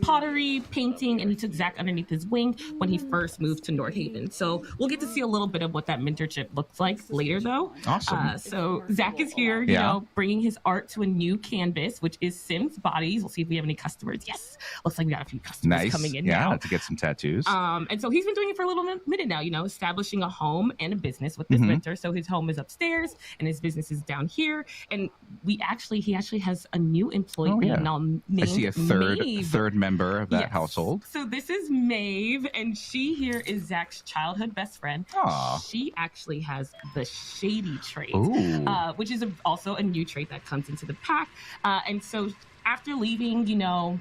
pottery, painting, and he took Zach underneath his wing when he first moved to North Haven. So we'll get to see a little bit of what that mentorship looks like later, though. Awesome. So Zach is here, you know, bringing his art to a new canvas, which is Sims Bodies. We'll see if we have any customers. Yes, looks like we got a few customers coming in now. To get some tattoos. And so he's been doing it for a little minute now, you know, establishing a home and a business with this mentor. So his home is upstairs and his business is down here. And he actually has a new employee now named I see a third member of that household. So this is Maeve, and she here is Zach's childhood best friend. Aww. She actually has the shady trait, which is also a new trait that comes into the pack. And so after leaving, you know,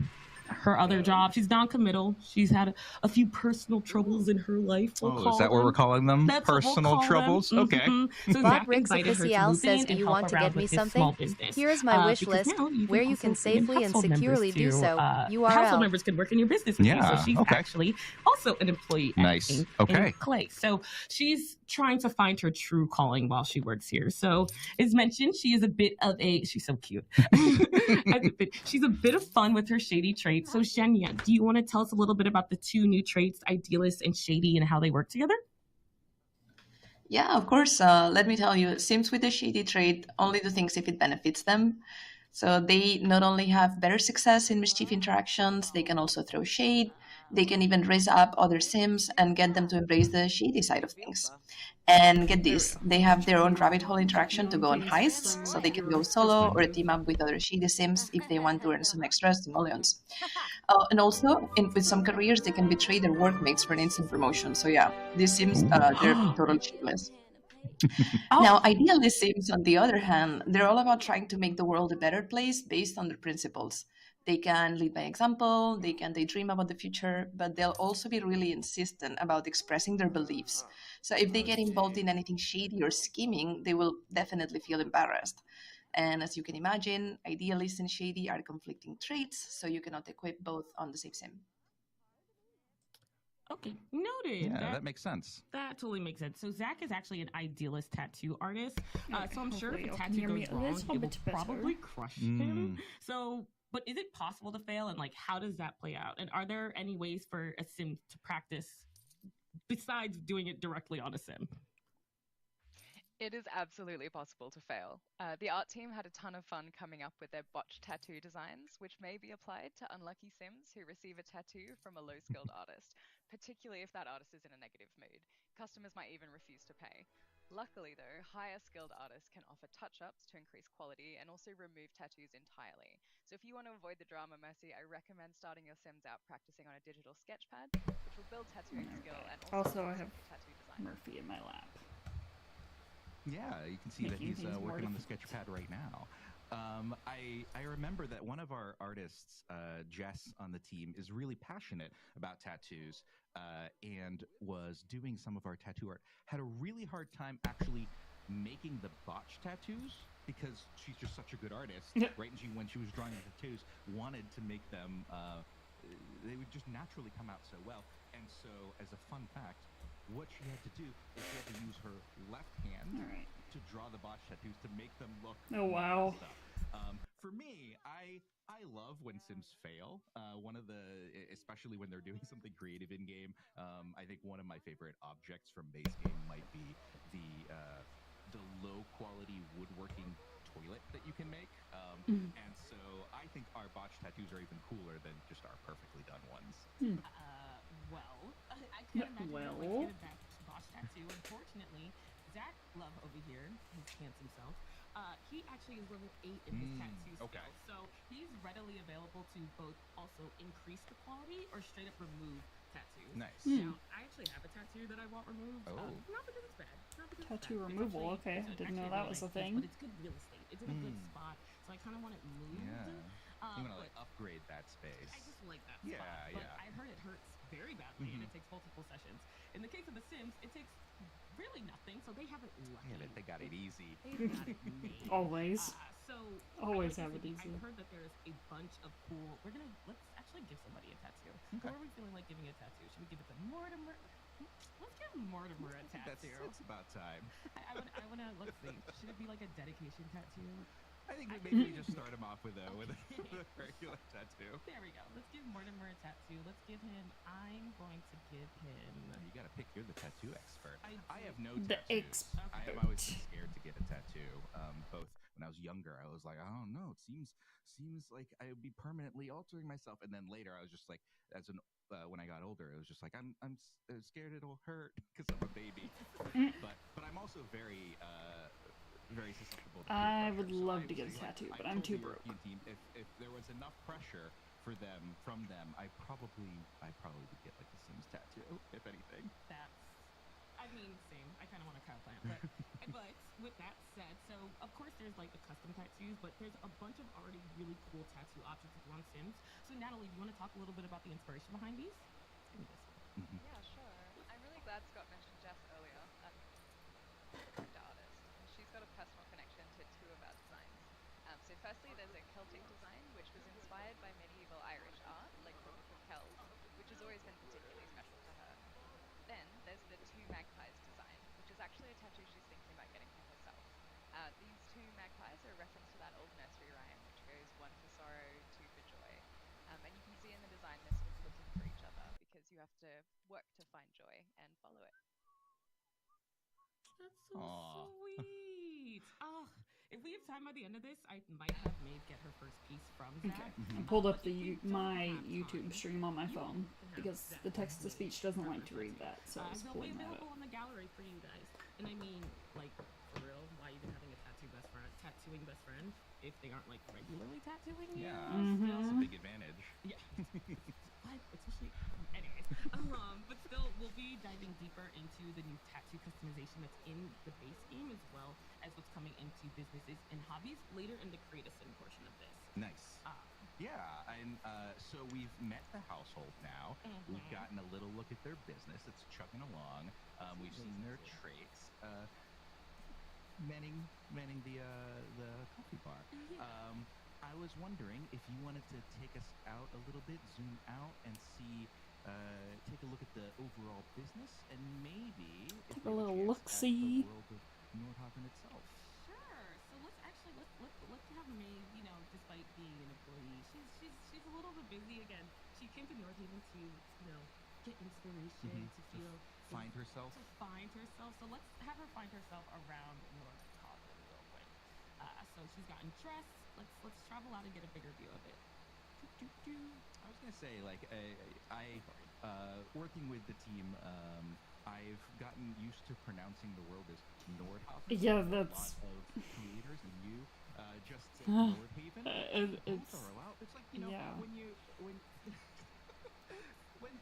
her other job, she's non-committal. She's had a few personal troubles in her life. Is that what we're calling them? That's personal troubles? Them. Okay. So Bob Riggs Official says, do you want to get me something? Here is my wish list, where you can safely and securely do so. URL. Household members can work in your business with you. So she's actually also an employee at Clay. So she's trying to find her true calling while she works here. So as mentioned, she is a bit of she's so cute. She's a bit of fun with her shady traits. So Shenya, do you want to tell us a little bit about the two new traits, Idealist and Shady, and how they work together? Yeah, of course. Let me tell you, Sims with a shady trait only do things if it benefits them. So they not only have better success in mischief interactions, they can also throw shade. They can even raise up other Sims and get them to embrace the shady side of things. And get this, they have their own rabbit hole interaction to go on heists, so they can go solo or team up with other shady Sims if they want to earn some extra simoleons. And also, with some careers, they can betray their workmates for an instant promotion. So yeah, these Sims, they're totally shameless. Now, idealist Sims, on the other hand, they're all about trying to make the world a better place based on their principles. They can lead by example, they can daydream about the future, but they'll also be really insistent about expressing their beliefs. So if they get involved in anything shady or scheming, they will definitely feel embarrassed. And as you can imagine, idealist and shady are conflicting traits, so you cannot equip both on the same Sim. Okay, noted. Yeah, that makes sense. That totally makes sense. So Zach is actually an idealist tattoo artist. So I'm sure if a tattoo goes wrong, it will probably crush him. So, but is it possible to fail? And like, how does that play out? And are there any ways for a Sim to practice besides doing it directly on a Sim? It is absolutely possible to fail. The art team had a ton of fun coming up with their botched tattoo designs, which may be applied to unlucky Sims who receive a tattoo from a low-skilled artist, particularly if that artist is in a negative mood. Customers might even refuse to pay. Luckily, though, higher-skilled artists can offer touch-ups to increase quality and also remove tattoos entirely. So if you want to avoid the drama, Mercy, I recommend starting your Sims out practicing on a digital sketchpad, which will build tattooing skill and also I have tattoo design. Murphy in my lap. Yeah, you can see that he's working on the sketchpad right now. I remember that one of our artists, Jess, on the team, is really passionate about tattoos and was doing some of our tattoo art. Had a really hard time actually making the botch tattoos because she's just such a good artist, right? And when she was drawing the tattoos, wanted to make them, they would just naturally come out so well. And so, as a fun fact, what she had to do is she had to use her left hand to draw the botch tattoos to make them look. Oh wow! For me, I love when Sims fail. Especially when they're doing something creative in game. I think one of my favorite objects from base game might be the low quality woodworking toilet that you can make. And so I think our botch tattoos are even cooler than just our perfectly done ones. I can't imagine that boss tattoo. Unfortunately, Zach Love over here, his handsome self, he actually is level 8 in his tattoo skill. So he's readily available to both also increase the quality or straight up remove tattoos. Nice. Now, I actually have a tattoo that I want removed. Not because it's bad. Tattoo removal, okay. I didn't know that was a thing. But it's good real estate. It's in a good spot. So I kind of want it moved. You want to like upgrade that space. I just like that spot. But I heard it hurts very badly and it takes multiple sessions. In the case of The Sims, it takes really nothing, so they have it lucky. Yeah, they got it easy. They've got it made. Always. Always like have it easy. I've heard that there's a bunch of cool. Let's actually give somebody a tattoo. Who are we feeling like giving a tattoo? Should we give it to Mortimer? Let's give Mortimer a tattoo. It's about time. I want to. Let's see. Should it be like a dedication tattoo? I think maybe we just start him off with a regular tattoo. There we go. Let's give Mortimer a tattoo. Let's give him. I'm going to give him. You got to pick. You're the tattoo expert. I have no tattoos. I have always been scared to get a tattoo. Both when I was younger, I was like, I don't know. It seems like I would be permanently altering myself, and then later, I was just like, when I got older, it was just like I'm scared it'll hurt because I'm a baby. but I'm also very susceptible to I would love to get a tattoo, but I'm too broke. Team, if there was enough pressure from them, I probably would get like the Sims tattoo, if anything. Same. I kind of want a cow plant, but with that said, so of course there's like the custom tattoos, but there's a bunch of already really cool tattoo options if you're on Sims. So Natalie, do you want to talk a little bit about the inspiration behind these? Give me this one. Yeah, sure. I'm really glad Scott mentioned Jess earlier. The artist. She's got a personal connection to two of our designs. So firstly, there's a Celtic design, which was inspired by medieval Irish art, like the Book of Kells, which has always been particularly special to her. Then there's the Two Magpies design, which is actually a tattoo she's thinking about getting for herself. These two magpies are a reference to that old nursery rhyme, which goes one for sorrow, two for joy. And you can see in the design they're sort of looking for each other because you have to work to find joy and follow it. That's so sweet. Oh, if we have time by the end of this, I might have Maeve get her first piece from Zach. Okay. I pulled up my YouTube stream on my phone because the text-to-speech doesn't like to read that, so I was pulling that up. They'll be available in the gallery for you guys. And I mean, like, for real, why even having a tattooing best friend if they aren't like regularly tattooing you? Yeah, that's a big advantage. Yeah. Especially, anyways. But still, we'll be diving deeper into the new tattoo customization that's in the base game, as well as what's coming into businesses and hobbies later in the Create a Sim portion of this. Nice. Yeah, and so we've met the household now. We've gotten a little look at their business. It's chugging along. We've seen their traits. Manning the coffee bar. I was wondering if you wanted to take us out a little bit, zoom out, and see, take a look at the overall business, and maybe take a little look-see. The world of Nordhaven itself. Sure. So let's have Maeve. You know, despite being an employee, she's a little bit busy again. She came to Nordhaven to get inspiration, to feel. Find herself. So let's have her find herself around Nordhaven real quick. So she's gotten dressed. Let's travel out and get a bigger view of it. I was gonna say, like, I working with the team, I've gotten used to pronouncing the world as Nordhaven. Yeah, that's. A lot of creators and you just say Nordhaven. It's like, you know,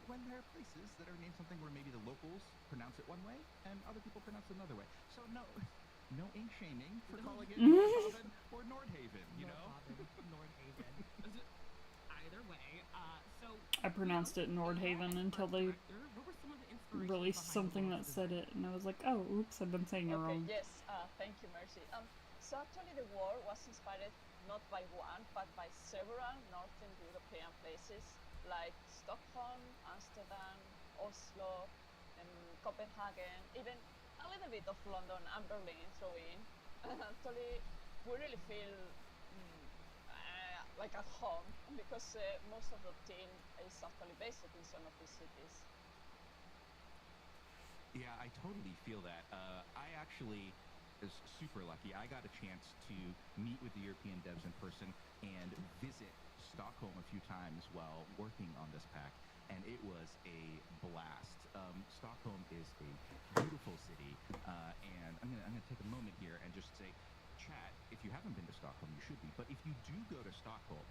when there are places that are named something where maybe the locals pronounce it one way and other people pronounce it another way. So no ink shaming for calling it Nordhaven or Nordhaven, you know? Nordhaven. Either way. So I pronounced it Nordhaven until they released something that said it, and I was like, oh, oops, I've been saying it wrong. Yes, thank you, Mercy. So actually the war was inspired not by one, but by several Northern European places like Stockholm, Amsterdam, Oslo, Copenhagen, even a little bit of London and Berlin throw in. Actually, we really feel like at home because most of the team is actually based in some of these cities. Yeah, I totally feel that. I actually is super lucky. I got a chance to meet with the European devs in person and visit Stockholm a few times while working on this pack, and it was a blast. Stockholm is a beautiful city, and I'm gonna take a moment here and just say, chat, if you haven't been to Stockholm, you should be, but if you do go to Stockholm,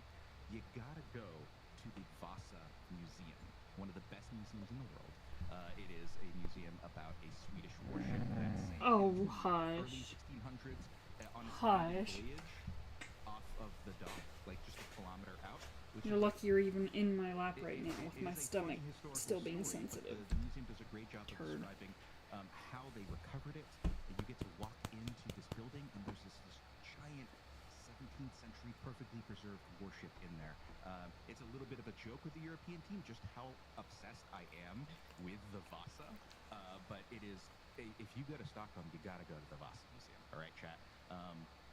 you gotta go to the Vasa Museum, one of the best museums in the world. It is a museum about a Swedish warship that sank in the early 1600s on its voyage off of the dock, like just a kilometer out. You're lucky you're even in my lap right now with my stomach still being sensitive. The museum does a great job of describing how they recovered it. And you get to walk into this building, and there's this giant 17th century perfectly preserved warship in there. It's a little bit of a joke with the European team, just how obsessed I am with the Vasa. But it is, if you go to Stockholm, you gotta go to the Vasa Museum. All right, chat.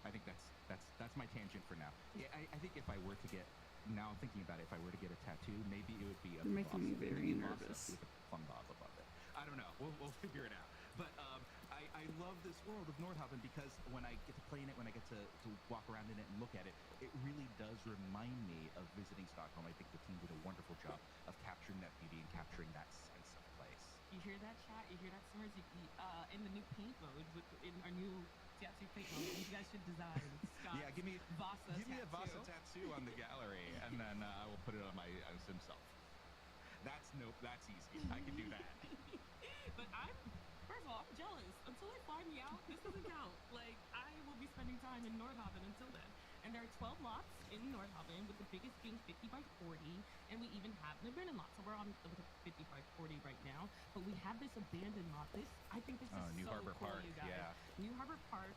I think that's my tangent for now. Yeah, I think if I were to get, now thinking about it, if I were to get a tattoo, maybe it would be a You're making me very nervous. With a plum bob above it. I don't know. We'll figure it out. But I love this world of Nordhaven because when I get to play in it, when I get to walk around in it and look at it, it really does remind me of visiting Stockholm. I think the team did a wonderful job of capturing that beauty and capturing that sense of place. You hear that, chat? You hear that, Swords? In the new paint mode, in our new tattoo paint mode, you guys should design Scott's give me a Vasa tattoo on the gallery, and then I will put it on my sim self. That's easy. I can do that. But first of all, I'm jealous. Until they find me out, this doesn't count. Like, I will be spending time in Nordhaven until then. And there are 12 lots in Nordhaven, with the biggest being 50 by 40, and we even have an abandoned lot. So we're on with a 50 by 40 right now, but we have this abandoned lot. I think this is New so Harbor cool, Park, you guys. yeah. New Harbor Park.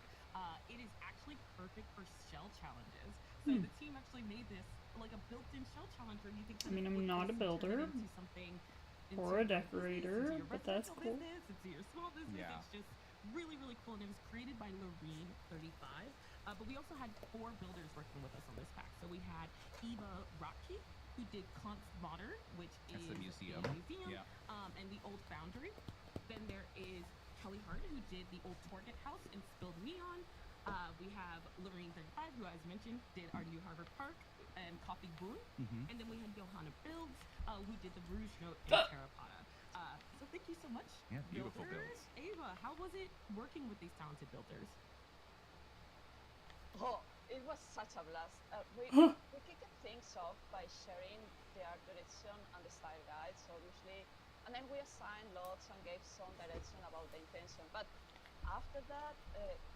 It is actually perfect for shell challenges. So the team actually made this like a built-in shell challenge where you can. I mean, I'm not a builder or a decorator, but that's cool. Into your small business. Yeah. It's just really, really cool, and it was created by Lorene35. But we also had 4 builders working with us on this pack. So we had Eva Rocky, who did Kunst Modern, which is the museum. Yeah. And the Old Foundry. Then there is Kelly Hart, who did the Old Torget House and Spilled Neon. We have Lorene35, who, as mentioned, did our New Harbor Park and Coffee Boon. And then we had Johanna Builds, who did the Bruges Note and Terracotta. So thank you so much. Yeah, beautiful builds. Ava, how was it working with these talented builders? Oh, it was such a blast. We kicked things off by sharing the art direction and the style guides, obviously, and then we assigned lots and gave some direction about the intention. But after that,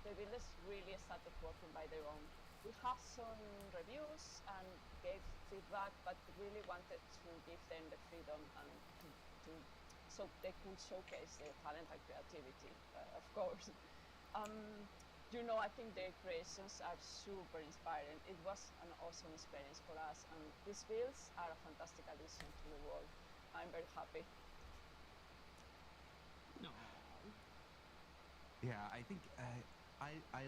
the builders really started working by their own. We have some reviews and gave feedback, but really wanted to give them the freedom and so they could showcase their talent and creativity, of course. I think their creations are super inspiring. It was an awesome experience for us, and these builds are a fantastic addition to the world. I'm very happy. No. Yeah, I think I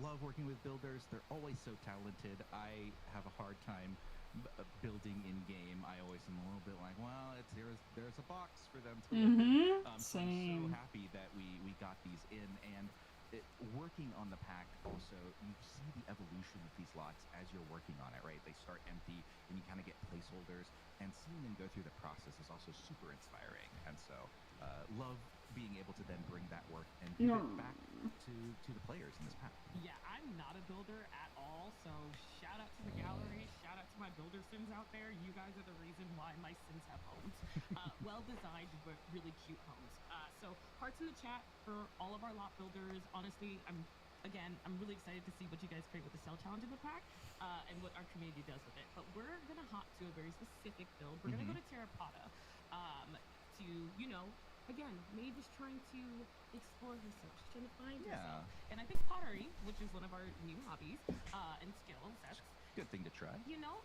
love working with builders. They're always so talented. I have a hard time building in game. I always am a little bit like, well, there's a box for them to look at. So I'm so happy that we got these in, and working on the pack also, you see the evolution of these lots as you're working on it, right? They start empty and you kind of get placeholders, and seeing them go through the process is also super inspiring. And so love being able to then bring that work and give it back to the players in this pack. Yeah, I'm not a builder at all, so shout out to the gallery, shout out to my builder sims out there. You guys are the reason why my sims have homes. Well-designed, but really cute homes. So hearts in the chat for all of our lot builders. Honestly, I'm really excited to see what you guys create with the cell challenge in the pack, and what our community does with it. But we're gonna hop to a very specific build. We're gonna go to Terracotta, to, again, Maeve is trying to explore herself. She's trying to find herself. And I think pottery, which is one of our new hobbies, and skill sets. Good thing to try.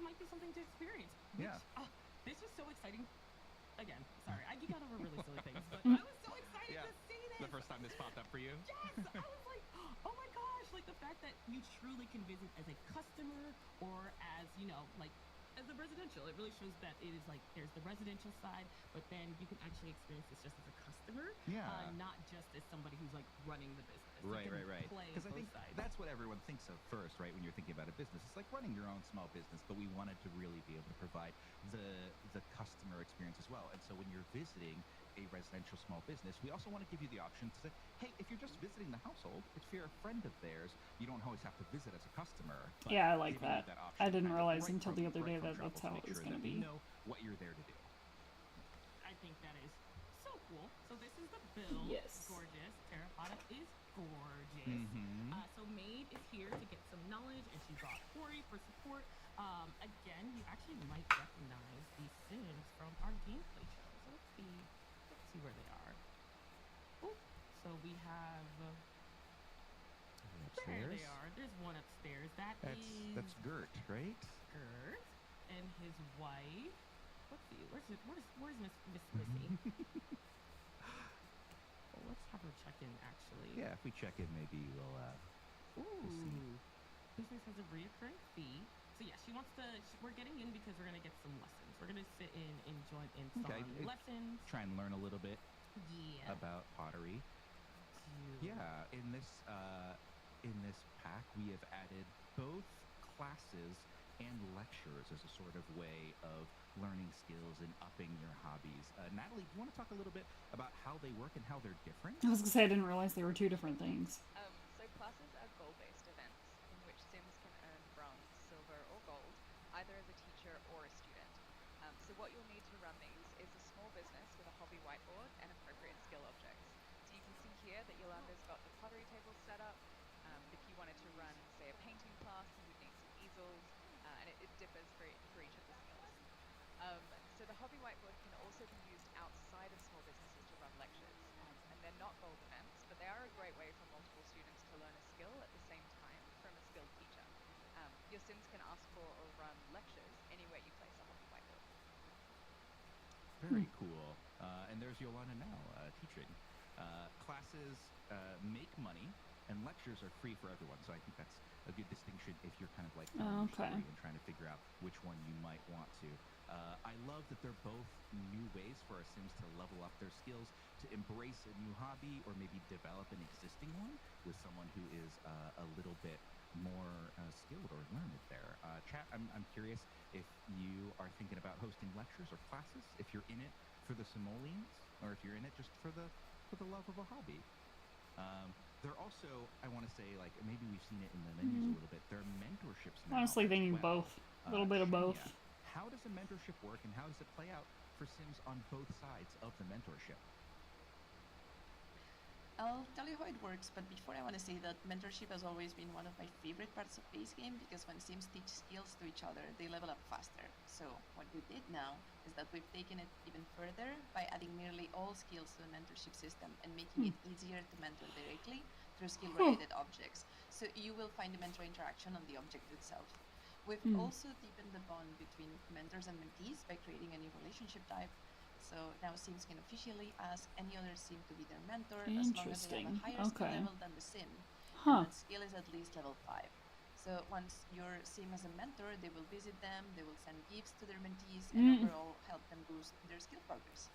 Might be something to experience. This was so exciting. Again, sorry, I geek out over really silly things, but I was so excited to see this. The first time this popped up for you? Yes! I was like, oh my gosh, like the fact that you truly can visit as a customer or as, as a residential. It really shows that it is like there's the residential side, but then you can actually experience this just as a customer, not just as somebody who's like running the business. Right. Because I think that's what everyone thinks of first, right? When you're thinking about a business, it's like running your own small business, but we wanted to really be able to provide the customer experience as well. And so when you're visiting a residential small business, we also want to give you the option to say, hey, if you're just visiting the household, if you're a friend of theirs, you don't always have to visit as a customer. Yeah, I like that. I didn't realize until the other day that that's how it was going to be. You know what you're there to do. I think that is so cool. So this is the build. Yes. Gorgeous. Terracotta is gorgeous. So Maid is here to get some knowledge, and she brought Corey for support. Again, you actually might recognize these sims from our gameplay show. So let's see where they are. Oh, so we have upstairs. There they are. There's one upstairs. That's Gert, right? Gert and his wife. Let's see. Where's Miss Missy? Let's have her check in, actually. Yeah, if we check in, maybe we'll see. business has a reoccurring fee. So yeah, she wants to. We're getting in because we're gonna get some lessons. We're gonna sit in and join in some lessons. Try and learn a little bit. Yeah. About pottery. Yeah. In this pack, we have added both classes and lectures as a sort of way of learning skills and upping your hobbies. Natalie, do you want to talk a little bit about how they work and how they're different? I was gonna say I didn't realize they were two different things. So classes are goal-based events in which Sims can earn bronze, silver, or gold, either as a teacher or a student. So what you'll need to run these is a small business with a hobby whiteboard and appropriate skill objects. So you can see here that Yolanda's got the pottery table set up. If you wanted to run, say, a painting class, you would need some easels, and it differs for each of the skills. So the hobby whiteboard can also be used outside of small businesses to run lectures. And they're not gold events, but they are a great way for multiple students to learn a skill at the same time from a skilled teacher. Your Sims can ask for or run lectures anywhere you place a hobby whiteboard. Very cool. And there's Yolanda now teaching. Classes make money, and lectures are free for everyone. So I think that's a good distinction if you're kind of like and trying to figure out which one you might want to. I love that they're both new ways for our Sims to level up their skills, to embrace a new hobby, or maybe develop an existing one with someone who is a little bit more skilled or learned there. Chat, I'm curious if you are thinking about hosting lectures or classes, if you're in it for the simoleons, or if you're in it just for the love of a hobby. They're also, I want to say, like, maybe we've seen it in the menus a little bit, they're mentorships now. Honestly, they need both. A little bit of both. How does a mentorship work, and how does it play out for Sims on both sides of the mentorship? I'll tell you how it works, but before I want to say that mentorship has always been one of my favorite parts of base game, because when Sims teach skills to each other, they level up faster. So what we did now is that we've taken it even further by adding nearly all skills to the mentorship system and making it easier to mentor directly through skill-related objects. So you will find the mentor interaction on the object itself. We've also deepened the bond between mentors and mentees by creating a new relationship type. So now Sims can officially ask any other Sim to be their mentor as long as they have a higher skill level than the Sim. And that skill is at least level 5. So once your Sim has a mentor, they will visit them, they will send gifts to their mentees, and overall help them boost their skill progress.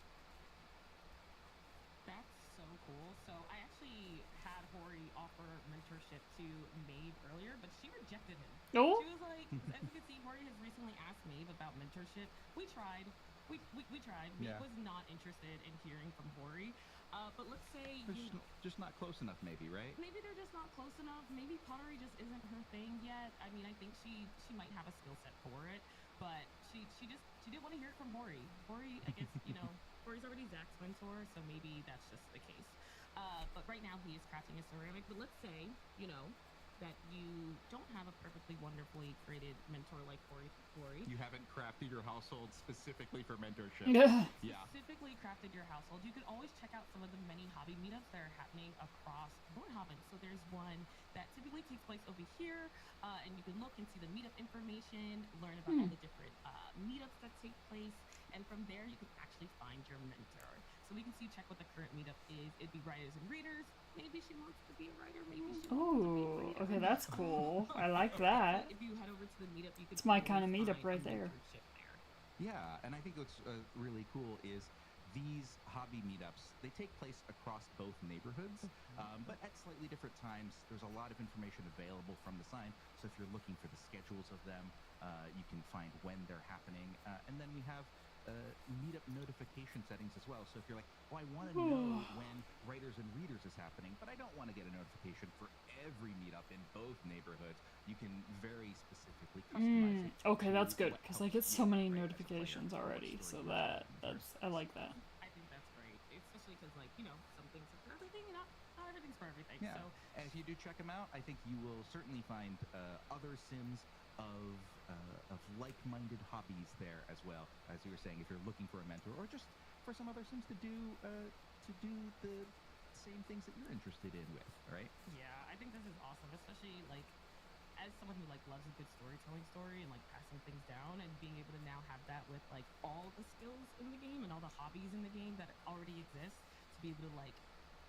That's so cool. So I actually had Hori offer mentorship to Maeve earlier, but she rejected him. Oh? She was like, as you can see, Hori has recently asked Maeve about mentorship. We tried. We tried. Maeve was not interested in hearing from Hori. But let's say just not close enough, maybe, right? Maybe they're just not close enough. Maybe pottery just isn't her thing yet. I mean, I think she might have a skill set for it, but she didn't want to hear it from Hori. Hori, I guess, Hori's already Zach's mentor, so maybe that's just the case. But right now he is crafting a ceramic. But let's say, that you don't have a perfectly wonderfully created mentor like Hori. You haven't crafted your household specifically for mentorship. Yeah. Specifically crafted your household. You can always check out some of the many hobby meetups that are happening across Bornhaven. So there's one that typically takes place over here, and you can look and see the meetup information, learn about all the different meetups that take place, and from there you can actually find your mentor. So we can see, check what the current meetup is. It'd be writers and readers. Maybe she wants to be a writer. Maybe she wants to be a reader. Okay, that's cool. I like that. If you head over to the meetup, you can. It's my kind of meetup right there. Yeah, and I think what's really cool is these hobby meetups, they take place across both neighborhoods, but at slightly different times. There's a lot of information available from the sign, so if you're looking for the schedules of them, you can find when they're happening. And then we have meetup notification settings as well. So if you're like, oh, I want to know when writers and readers is happening, but I don't want to get a notification for every meetup in both neighborhoods, you can very specifically customize it. Okay, that's good, because I get so many notifications already, so I like that. I think that's great, especially because, some things are for everything, and not everything's for everything. Yeah, so. And if you do check them out, I think you will certainly find other Sims of like-minded hobbies there as well. As you were saying, if you're looking for a mentor, or just for some other Sims to do the same things that you're interested in with, right? Yeah, I think this is awesome, especially as someone who loves a good storytelling story and passing things down, and being able to now have that with all the skills in the game and all the hobbies in the game that already exist, to be able to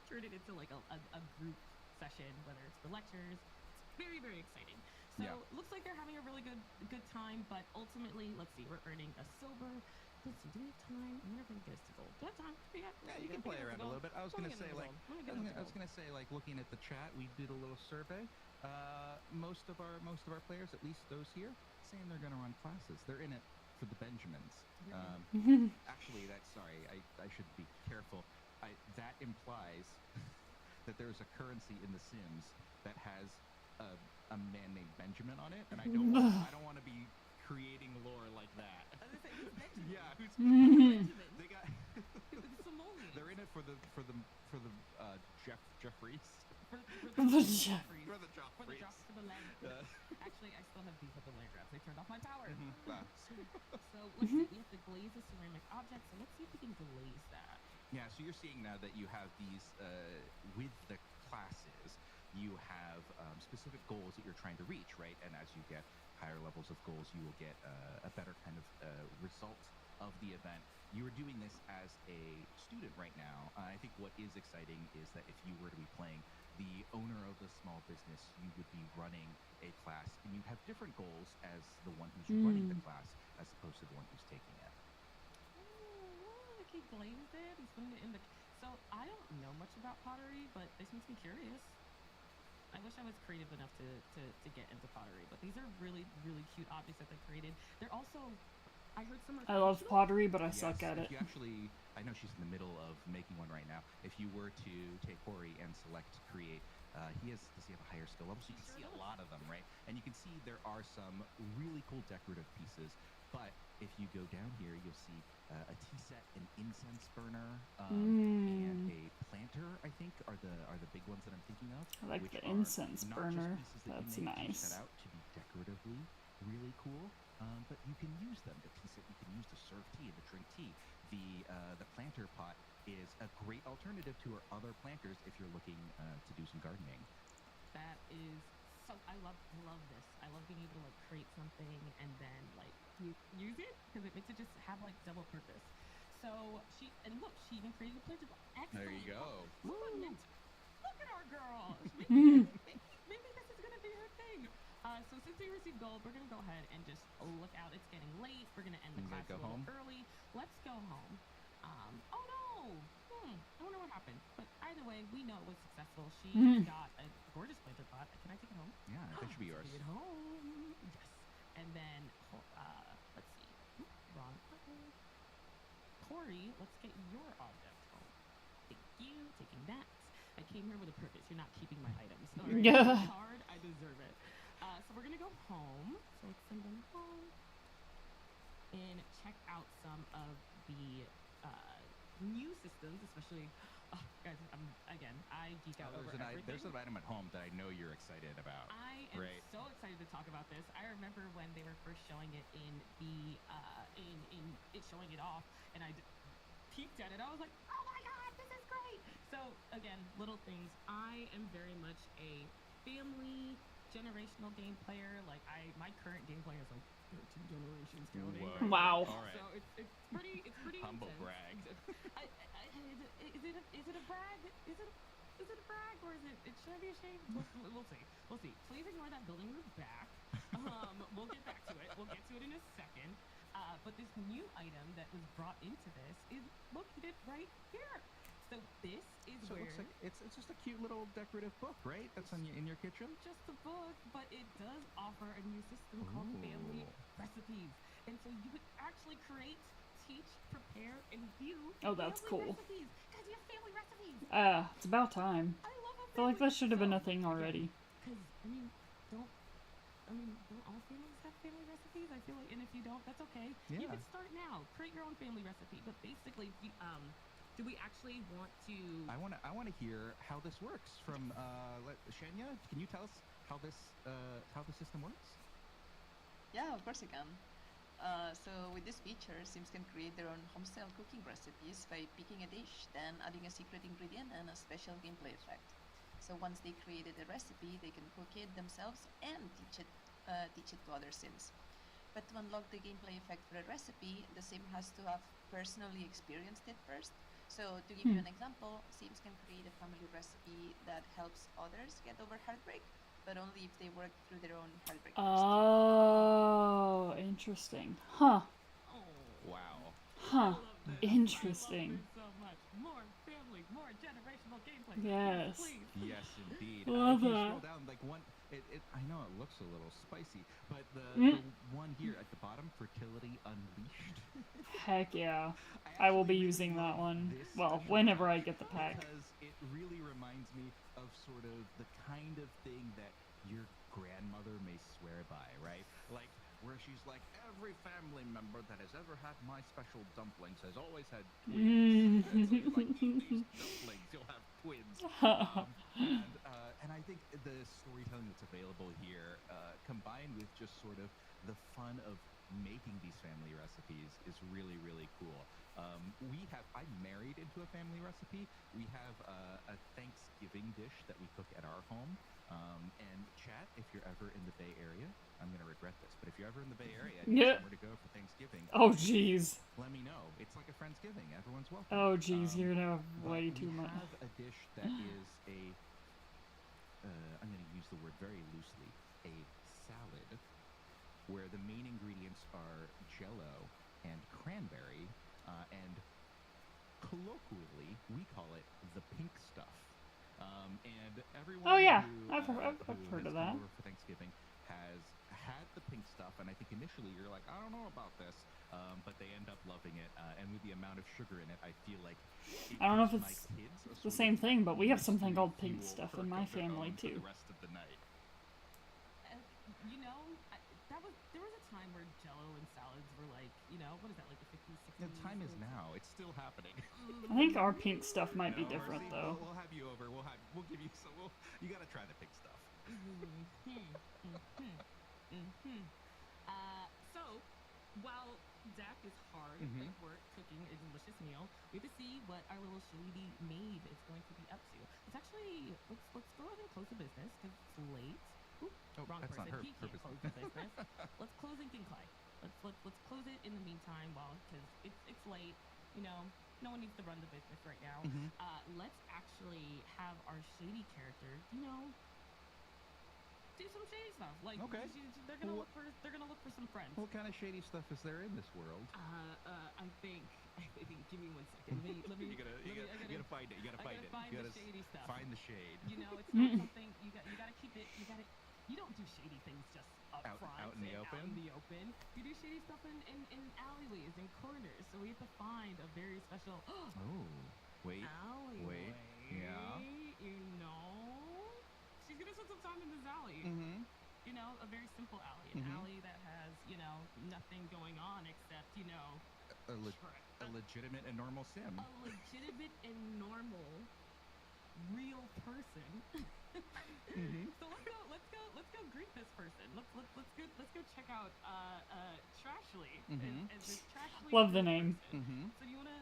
turn it into a group session, whether it's for lectures. It's very, very exciting. So looks like they're having a really good time, but ultimately, let's see, we're earning a silver. Let's see, do we have time? I wonder if we can get us to gold. Do we have time? Yeah, you can play around a little bit. I was gonna say, like looking at the chat, we did a little survey. Most of our players, at least those here, saying they're gonna run classes. They're in it for the Benjamins. Actually, I should be careful. That implies that there's a currency in The Sims that has a man named Benjamin on it, and I don't want to be creating lore like that. Yeah, they got. They're in it for the Jeffries. For the Jeffries. For the land. Actually, I still have beef with the land grabs. They turned off my power. So let's see. We have to glaze the ceramic object. So let's see if we can glaze that. Yeah. So you're seeing now that you have these with the classes, you have specific goals that you're trying to reach, right? And as you get higher levels of goals, you will get a better kind of result of the event. You are doing this as a student right now. I think what is exciting is that if you were to be playing the owner of the small business, you would be running a class, and you have different goals as the one who's running the class as opposed to the one who's taking it. Look, he glazed it. He's putting it in the... So I don't know much about pottery, but this makes me curious. I wish I was creative enough to get into pottery, but these are really, really cute objects that they created. They're also... I heard some... I love pottery, but I suck at it. You actually... I know she's in the middle of making one right now. If you were to take Hori and select create, does he have a higher skill level? So you can see a lot of them, right? And you can see there are some really cool decorative pieces. But if you go down here, you'll see a tea set, an incense burner, and a planter, I think, are the big ones that I'm thinking of. I like the incense burner. That's nice. Set out to be decoratively really cool. But you can use them. The tea set you can use to serve tea and to drink tea. The planter pot is a great alternative to our other planters if you're looking to do some gardening. That is so. I love this. I love being able to like create something and then like use it because it makes it just have like double purpose. So she even created a planter pot. Excellent. There you go. Look at our girl. Maybe this is gonna be her thing. So since we received gold, we're going to go ahead and just look out. It's getting late. We're going to end the class a little early. Let's go home. Oh, no. I wonder what happened. But either way, we know it was successful. She got a gorgeous planter pot. Can I take it home? Yeah, that should be yours. Take it home. Yes. And then, let's see. Wrong button. Corey, let's get your object home. Thank you. Taking that. I came here with a purpose. You're not keeping my items. All right. Yeah. It's hard. I deserve it. So we're going to go home. So let's send them home and check out some of the new systems, especially, guys, I geek out over everything. There's an item at home that I know you're excited about. I am so excited to talk about this. I remember when they were first showing it in the, showing it off, and I peeked at it. I was like, oh my God, this is great. So again, little things. I am very much a family generational game player. Like my current game player is like 13 generations counting. Right? Wow. All right. So it's pretty humble intense. brag. Is it a brag? Is it a brag or is it should I be ashamed? We'll see. Please ignore that building roof back. We'll get back to it. We'll get to it in a second. But this new item that was brought into this is located right here. So this is where it looks like it's just a cute little decorative book, right? That's in your kitchen. Just a book, but it does offer a new system called Family Recipes, and so you could actually create, teach, prepare, and view. Oh, that's cool. Recipes. Guys, you have family recipes. It's about time. I love I feel like that should have been a thing already. Because don't all families have family recipes? I feel like, and if you don't, that's okay. Yeah. You can start now. Create your own family recipe, but basically, do we actually want to? I want to hear how this works from Shenya. Can you tell us how the system works? Yeah, of course I can. So with this feature, Sims can create their own homestyle cooking recipes by picking a dish, then adding a secret ingredient and a special gameplay effect. So once they created a recipe, they can cook it themselves and teach it to other Sims. But to unlock the gameplay effect for a recipe, the Sim has to have personally experienced it first. So to give you an example, Sims can create a family recipe that helps others get over heartbreak, but only if they work through their own heartbreak. Oh, interesting. Huh. Wow. Huh. Interesting. So much more family, more generational gameplay. Yes. Yes, indeed. Love if you that. scroll down, like I know it looks a little spicy, but the one here at the bottom, Fertility Unleashed. Heck yeah. I will be using that one. Well, whenever I get the pack. Because it really reminds me of sort of the kind of thing that your grandmother may swear by, right? Like, where she's like, every family member that has ever had my special dumplings has always had twins. So he's like, eat these dumplings, you'll have twins. And I think the storytelling that's available here, combined with just sort of the fun of making these family recipes, is really, really cool. I'm married into a family recipe. We have a Thanksgiving dish that we cook at our home. And chat, if you're ever in the Bay Area, I'm going to regret this, but if you're ever in the Bay Area and you somewhere to go for Thanksgiving, oh jeez, let me know. It's like a Friendsgiving. Everyone's welcome. Oh jeez, you're gonna have way too much. We have a dish that is I'm going to use the word very loosely, a salad, where the main ingredients are Jell-O and cranberry, and colloquially we call it the pink stuff. And everyone I've heard of that. Over for Thanksgiving has had the pink stuff, and I think initially you're like, I don't know about this, but they end up loving it. And with the amount of sugar in it, I feel like I don't know if it's the same thing, but we have something called pink stuff in my family too. The rest of the night. You know, there was a time where Jell-O and salads were like, you know, what is that, like the 50s, 60s? The time is now. It's still happening. I think our pink stuff might be different though. We'll have you over. We'll give you some. You gotta try the pink stuff. So, while Zach is hard at work cooking a delicious meal, we have to see what our little shady maid is going to be up to. It's actually, let's go ahead and close the business because it's late. Wrong that's person. Not her He can't close the business. Let's close and Clay. Let's close it in the meantime, because it's late. You know, no one needs to run the business right now. Let's actually have our shady character, you know, do some shady stuff. Like, they're gonna look for some friends. What kind of shady stuff is there in this world? I think. Give me 1 second. Let me. You gotta find it. You gotta find it. Find the shady stuff. Find the shade. You know, it's not something you gotta keep it. You don't do shady things just up front. Out in the open. Out in the open. You do shady stuff in alleyways and corners. So we have to find a very special. Wait. Alleyway. Yeah. You know, she's gonna spend some time in this alley. You know, a very simple alley, an alley that has, you know, nothing going on except, you know, a legitimate and normal sim. A legitimate and normal real person. So let's go greet this person. Let's go check out Trashly. Love the name. So you wanna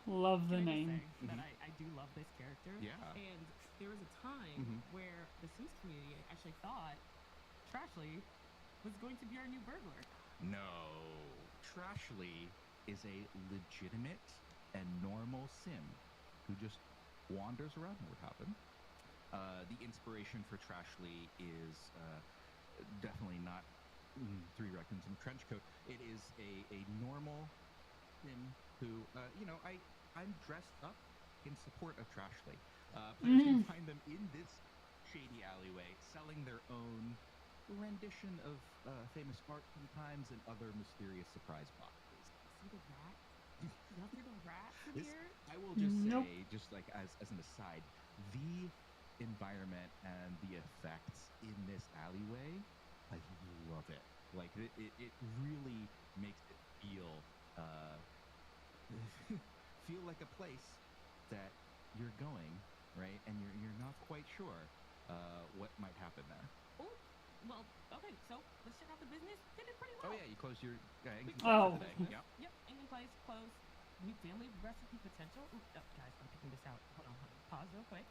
love the name. That I do love this character. Yeah. And there was a time where the Sims community actually thought Trashly was going to be our new burglar. No. Trashly is a legitimate and normal sim who just wanders around Nordhaven. The inspiration for Trashly is definitely not Three Raccoons in a Trench Coat. It is a normal sim who, I'm dressed up in support of Trashly. Players can find them in this shady alleyway selling their own rendition of famous art sometimes and other mysterious surprise boxes. See the rat? Nothing but rats in here? I will just say, just like as an aside, the environment and the effects in this alleyway, I love it. Like it really makes it feel like a place that you're going, right? And you're not quite sure what might happen there. Oh, well, okay. So let's check out the business. Did it pretty well. Oh yeah, you closed your today. Yep. Engine place closed. New family recipe potential. Ooh, guys, I'm picking this out. Hold on. Pause real quick.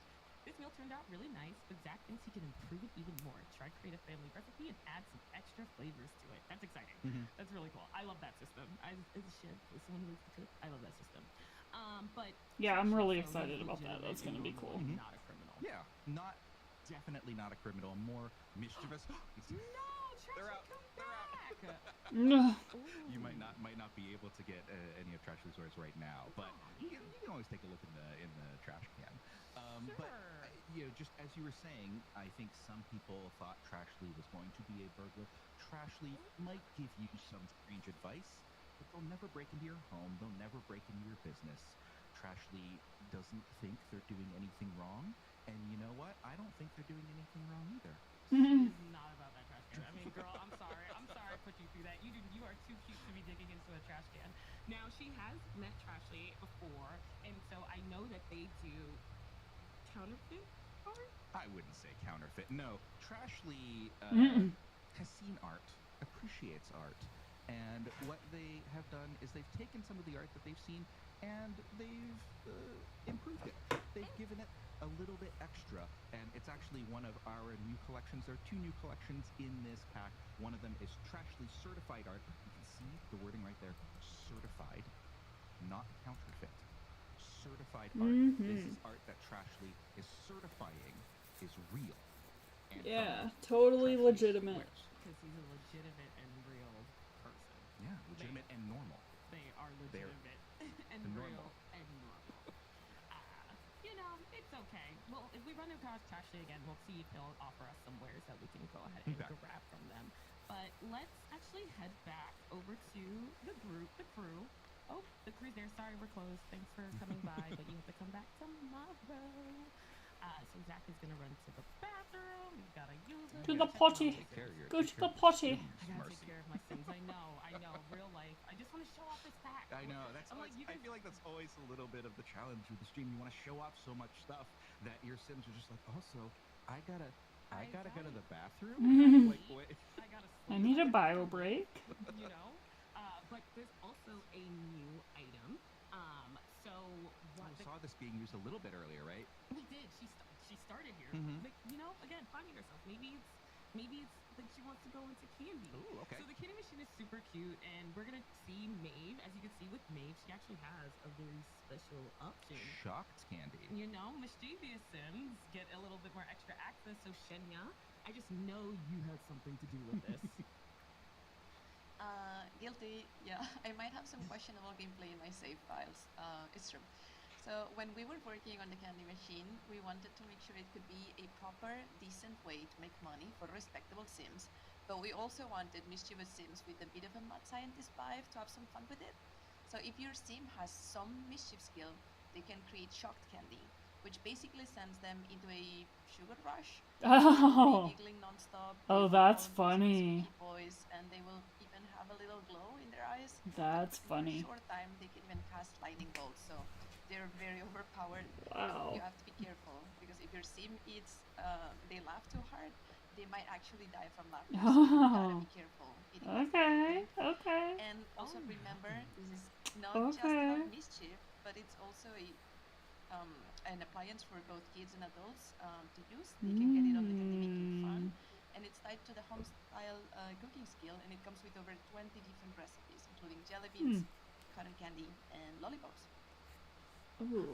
This meal turned out really nice, but Zach thinks he can improve it even more. Try to create a family recipe and add some extra flavors to it. That's exciting. That's really cool. I love that system. As a chef, as someone who likes to cook, I love that system. But yeah, I'm really excited about that. That's gonna be cool. Not a criminal. Yeah, not definitely not a criminal, more mischievous. No, Trashley, come back! You might not be able to get any of Trashley's words right now, but you can always take a look in the trash can. Sure. But just as you were saying, I think some people thought Trashley was going to be a burglar. Trashley might give you some strange advice, but they'll never break into your home. They'll never break into your business. Trashley doesn't think they're doing anything wrong, and you know what? I don't think they're doing anything wrong either. She is not about that trash can. I mean, girl, I'm sorry I put you through that. You are too cute to be digging into a trash can. Now, she has met Trashley before, and so I know that they do counterfeit art? I wouldn't say counterfeit. No, Trashley has seen art, appreciates art, and what they have done is they've taken some of the art that they've seen and they've improved it. They've given it a little bit extra, and it's actually one of our new collections. There are 2 new collections in this pack. One of them is Trashley certified art. You can see the wording right there, certified, not counterfeit. Certified art. This is art that Trashley is certifying is real. And yeah, totally legitimate. Because he's a legitimate and real person. Yeah, legitimate and normal. They are legitimate and real and normal. It's okay. Well, if we run across Trashley again, we'll see if he'll offer us some wares that we can go ahead and grab from them. But let's actually head back over to the crew. Oh, the crew's there. Sorry, we're closed. Thanks for coming by, but you have to come back tomorrow. So Zach is gonna run to the bathroom. You gotta use it. To the potty. Go to the potty. I gotta take care of my Sims. I know. Real life. I just want to show off this pack. I know. I feel like that's always a little bit of the challenge with the stream. You want to show off so much stuff that your Sims are just like, also, I gotta go to the bathroom. Like, wait. I need a bio break. But there's also a new item. So what I saw this being used a little bit earlier, right? We did. She started here. Like, again, finding herself. Maybe it's like she wants to go into candy. Ooh, okay. So the candy machine is super cute, and we're gonna see Maeve. As you can see with Maeve, she actually has a very special option. Shocked candy. Mischievous Sims get a little bit more extra access. So Shenya, I just know you had something to do with this. Guilty. Yeah, I might have some questionable gameplay in my save files. It's true. So when we were working on the candy machine, we wanted to make sure it could be a proper, decent way to make money for respectable Sims. But we also wanted mischievous Sims with a bit of a mad scientist vibe to have some fun with it. So if your Sim has some mischief skill, they can create shocked candy, which basically sends them into a sugar rush. Oh, giggling nonstop. Oh, that's funny. Boys, and they will even have a little glow in their eyes. That's funny. In a short time, they can even cast lightning bolts. So they're very overpowered. Wow. You have to be careful because if your Sim eats, they laugh too hard, they might actually die from laughter. So you gotta be careful. Okay. And also remember, this is not just about mischief, but it's also an appliance for both kids and adults to use. They can get it on the candy making fun, and it's tied to the home-style cooking skill, and it comes with over 20 different recipes, including jelly beans, cotton candy, and lollipops. Ooh.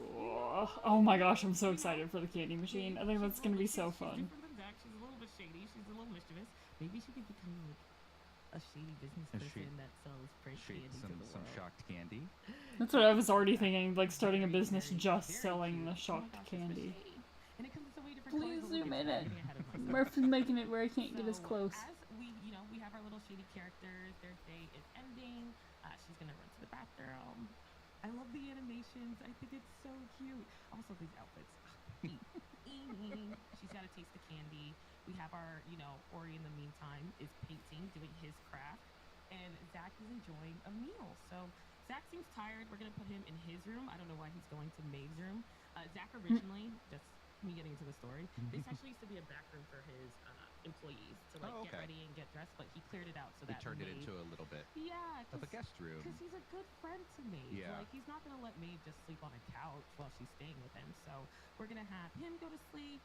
Oh my gosh, I'm so excited for the candy machine. I think that's gonna be so fun. She's a little bit shady. She's a little mischievous. Maybe she could become like a shady business person that sells fresh candy to the world. Some shocked candy. That's what I was already thinking, like starting a business just selling the shocked candy. And it comes in so many different Please colors. zoom in it. Murphy's making it where I can't get as close. As we have our little shady characters. Their day is ending. She's gonna run to the bathroom. I love the animations. I think it's so cute. Also, these outfits. She's got to taste the candy. We have our, Ori in the meantime is painting, doing his craft, and Zach is enjoying a meal. So Zach seems tired. We're gonna put him in his room. I don't know why he's going to Maeve's room. Zach originally, just me getting into the story, this actually used to be a back room for his employees to get ready and get dressed, but he cleared it out so that he turned it into a little bit of a guest room. Because he's a good friend to Maeve. Yeah. Like, he's not gonna let Maeve just sleep on a couch while she's staying with him. So we're gonna have him go to sleep.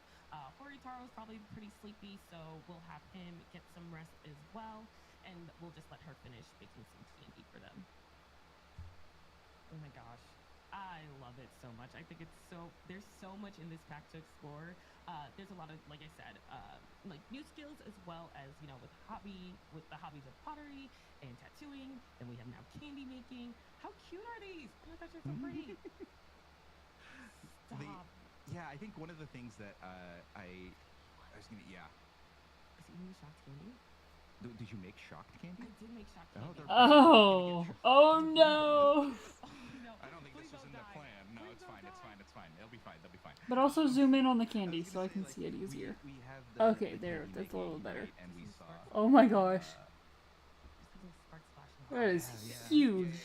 Horitaro's probably pretty sleepy, so we'll have him get some rest as well, and we'll just let her finish baking some candy for them. Oh my gosh. I love it so much. I think there's so much in this pack to explore. There's a lot of, like I said, like new skills as well as, you know, with the hobbies of pottery and tattooing. And we have now candy making. How cute are these? Oh my gosh, they're so pretty. Stop. I think one of the things that I was gonna, Is it even shocked candy? Did you make shocked candy? I did make shocked candy. Oh no! I don't think this was in the plan. No, it's fine. It'll be fine. They'll be fine. But also zoom in on the candy so I can see it easier. Okay, there. That's a little better. And we saw, oh my gosh. That is huge.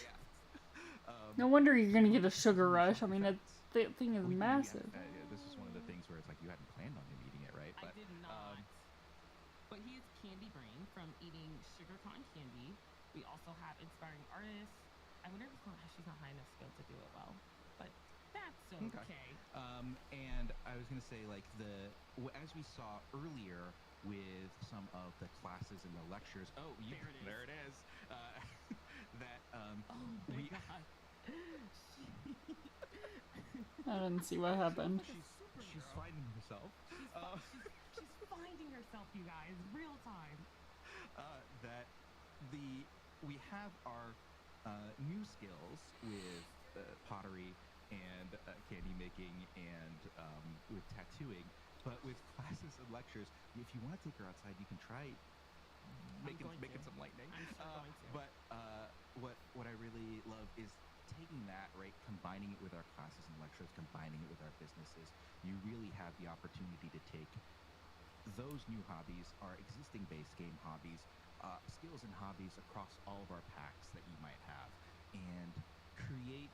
No wonder you're gonna get a sugar rush. I mean, that thing is massive. This is one of the things where it's like you hadn't planned on him eating it, right? But, I did not. But he is candy brain from eating sugar cotton candy. We also have inspiring artists. I wonder if she's not high enough skill to do it well, but that's okay. And I was gonna say, like, as we saw earlier with some of the classes and the lectures. Oh, there it is. That oh my god. I didn't see what happened. She's finding herself. She's finding herself, you guys, real time. That we have our new skills with pottery and candy making and with tattooing, but with classes and lectures, if you want to take her outside, you can try making some lightning. I'm so going to. But what I really love is taking that, right, combining it with our classes and lectures, combining it with our businesses. You really have the opportunity to take those new hobbies, our existing base game hobbies, skills and hobbies across all of our packs that you might have, and create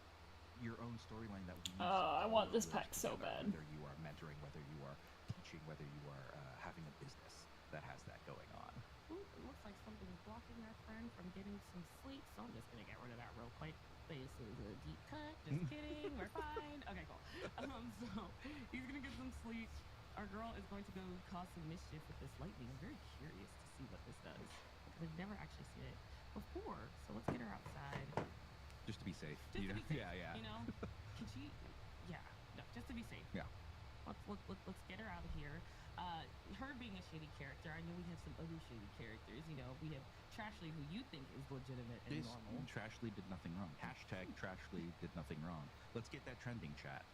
your own storyline that we I want this pack so bad. Whether you are mentoring, whether you are teaching, whether you are having a business that has that going on. Ooh, it looks like something's blocking our friend from getting some sleep, so I'm just gonna get rid of that real quick. This is a deep cut. Just kidding. We're fine. Okay, cool. So he's gonna get some sleep. Our girl is going to go cause some mischief with this lightning. I'm very curious to see what this does because I've never actually seen it before. So let's get her outside. Just to be safe. Just to be safe. Yeah. You know, can she? Yeah. No, just to be safe. Yeah. Let's get her out of here. Her being a shady character, I know we have some other shady characters. You know, we have Trashly, who you think is legitimate and normal. Trashly did nothing wrong. Hashtag Trashly did nothing wrong. Let's get that trending, chat.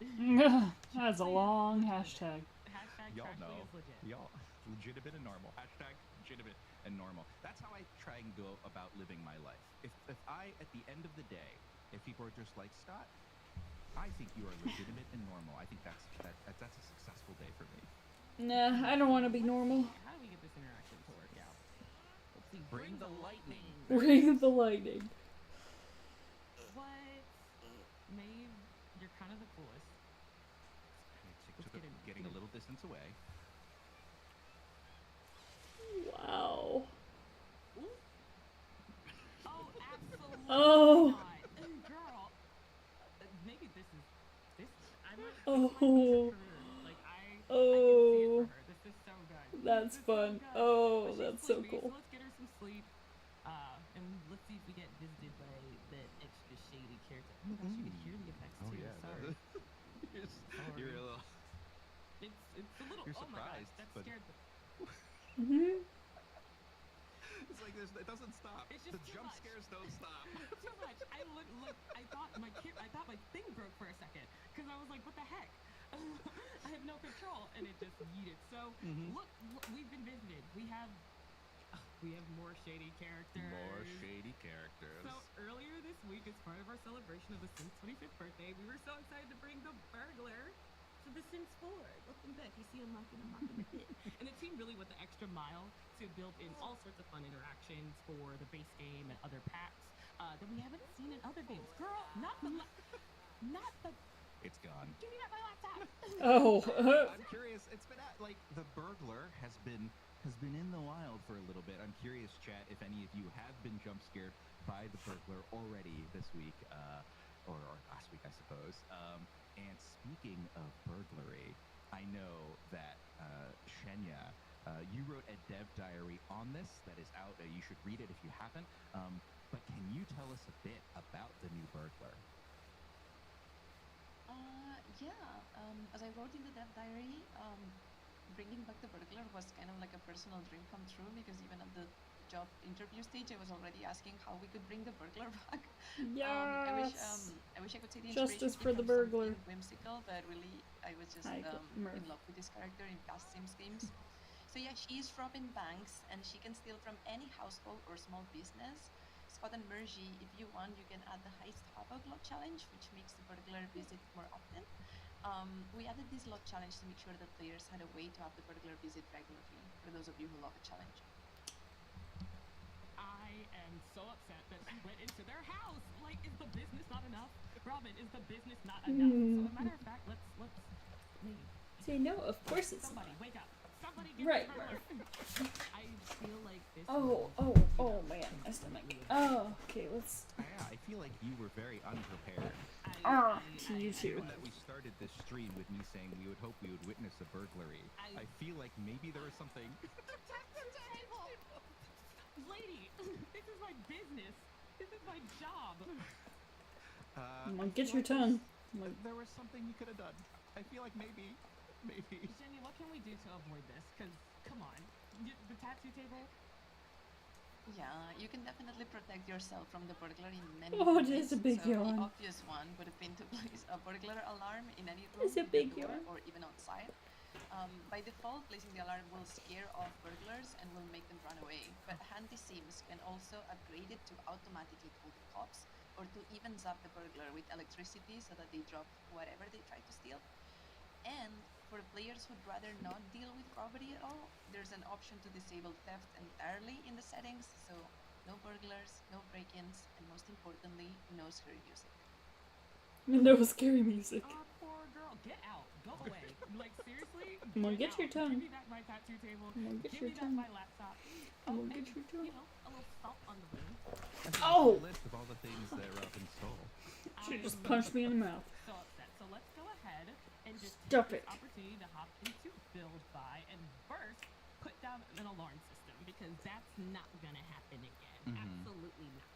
That's a long hashtag. Hashtag Y'all Trashly know. is legit. Y'all, legitimate and normal. Hashtag legitimate and normal. That's how I try and go about living my life. If I, at the end of the day, if people are just like, Scott, I think you are legitimate and normal, I think that's a successful day for me. Nah, I don't want to be normal. How do we get this interaction to work out? Let's see. Bring the lightning. Bring the lightning. What? Maeve, you're kind of the coolest. Getting a little distance away. Wow. Oh, absolutely Oh. not. Girl, maybe this is Oh. Oh. This is so good. That's fun. Oh, that's so cool. So let's get her some sleep. And let's see if we get visited by that extra shady character. Oh my gosh, you can hear the effects too. Yeah. Sorry. You're a little. It's a little. You're oh my gosh, surprised, that but- scared the. It's like it doesn't stop. It's just the too jump much. scares don't stop. Too much. I thought my thing broke for a second because I was like, what the heck? I have no control, and it just yeeted. So look, we've been visited. We have more shady characters. More shady characters. So earlier this week, as part of our celebration of the Sims 25th birthday, we were so excited to bring the burglar to the Sims 4. Welcome back. You see him knocking the pit. And the team really went the extra mile to build in all sorts of fun interactions for the base game and other packs that we haven't seen in other games. Girl, not the. It's gone. Give me back my laptop. Oh. I'm curious. It's been the burglar has been in the wild for a little bit. I'm curious, chat, if any of you have been jump scared by the burglar already this week, or last week, I suppose. And speaking of burglary, I know that Shenya, you wrote a dev diary on this that is out. You should read it if you haven't. But can you tell us a bit about the new burglar? Yeah, as I wrote in the dev diary, bringing back the burglar was kind of like a personal dream come true because even at the job interview stage, I was already asking how we could bring the burglar back. Yes. I wish I could say the Justice inspiration for came the from burglar. something whimsical, but really I was just in love with this character in past Sims games. So yeah, she's Robin Banks, and she can steal from any household or small business. Scott and Mergy, if you want, you can add the Heist Havoc lot challenge, which makes the burglar visit more often. We added this lot challenge to make sure that players had a way to have the burglar visit regularly, for those of you who love a challenge. I am so upset that she went into their house. Like, is the business not enough? Robin, is the business not enough? So, as a matter of fact, let's leave. Say no, of course it's Somebody not. Wake up. Somebody get right. I feel like this. Oh man, my stomach. Oh, okay, let's. Yeah, I feel like you were very unprepared. To you too. Given that we started this stream with me saying we would hope we would witness a burglary, I feel like maybe there was something. Lady, this is my business. This is my job. Get your tongue. There was something you could have done. I feel like maybe. Jenny, what can we do to avoid this? Because, come on, the tattoo table. Yeah, you can definitely protect yourself from the burglar in many ways. It is a big yawn. The obvious one would have been to place a burglar alarm in any room, it's a big yawn. Or even outside. By default, placing the alarm will scare off burglars and will make them run away. But handy Sims can also upgrade it to automatically call the cops, or to even zap the burglar with electricity so that they drop whatever they try to steal. And for players who'd rather not deal with robbery at all, there's an option to disable theft entirely in the settings, so no burglars, no break-ins, and most importantly, no scary music. No scary music. Poor girl, get out, go away. Like, seriously? Get your tongue. Give me back my tattoo table. Get Give your me tongue. back my laptop. Get your tongue. You know, a little salt on the wound. Oh! A list of all the things that Robin stole. She just punched me in the mouth. So upset. So let's go ahead and just Stop take it. this opportunity to hop into build by and first put down an alarm system because that's not gonna happen again. Absolutely not.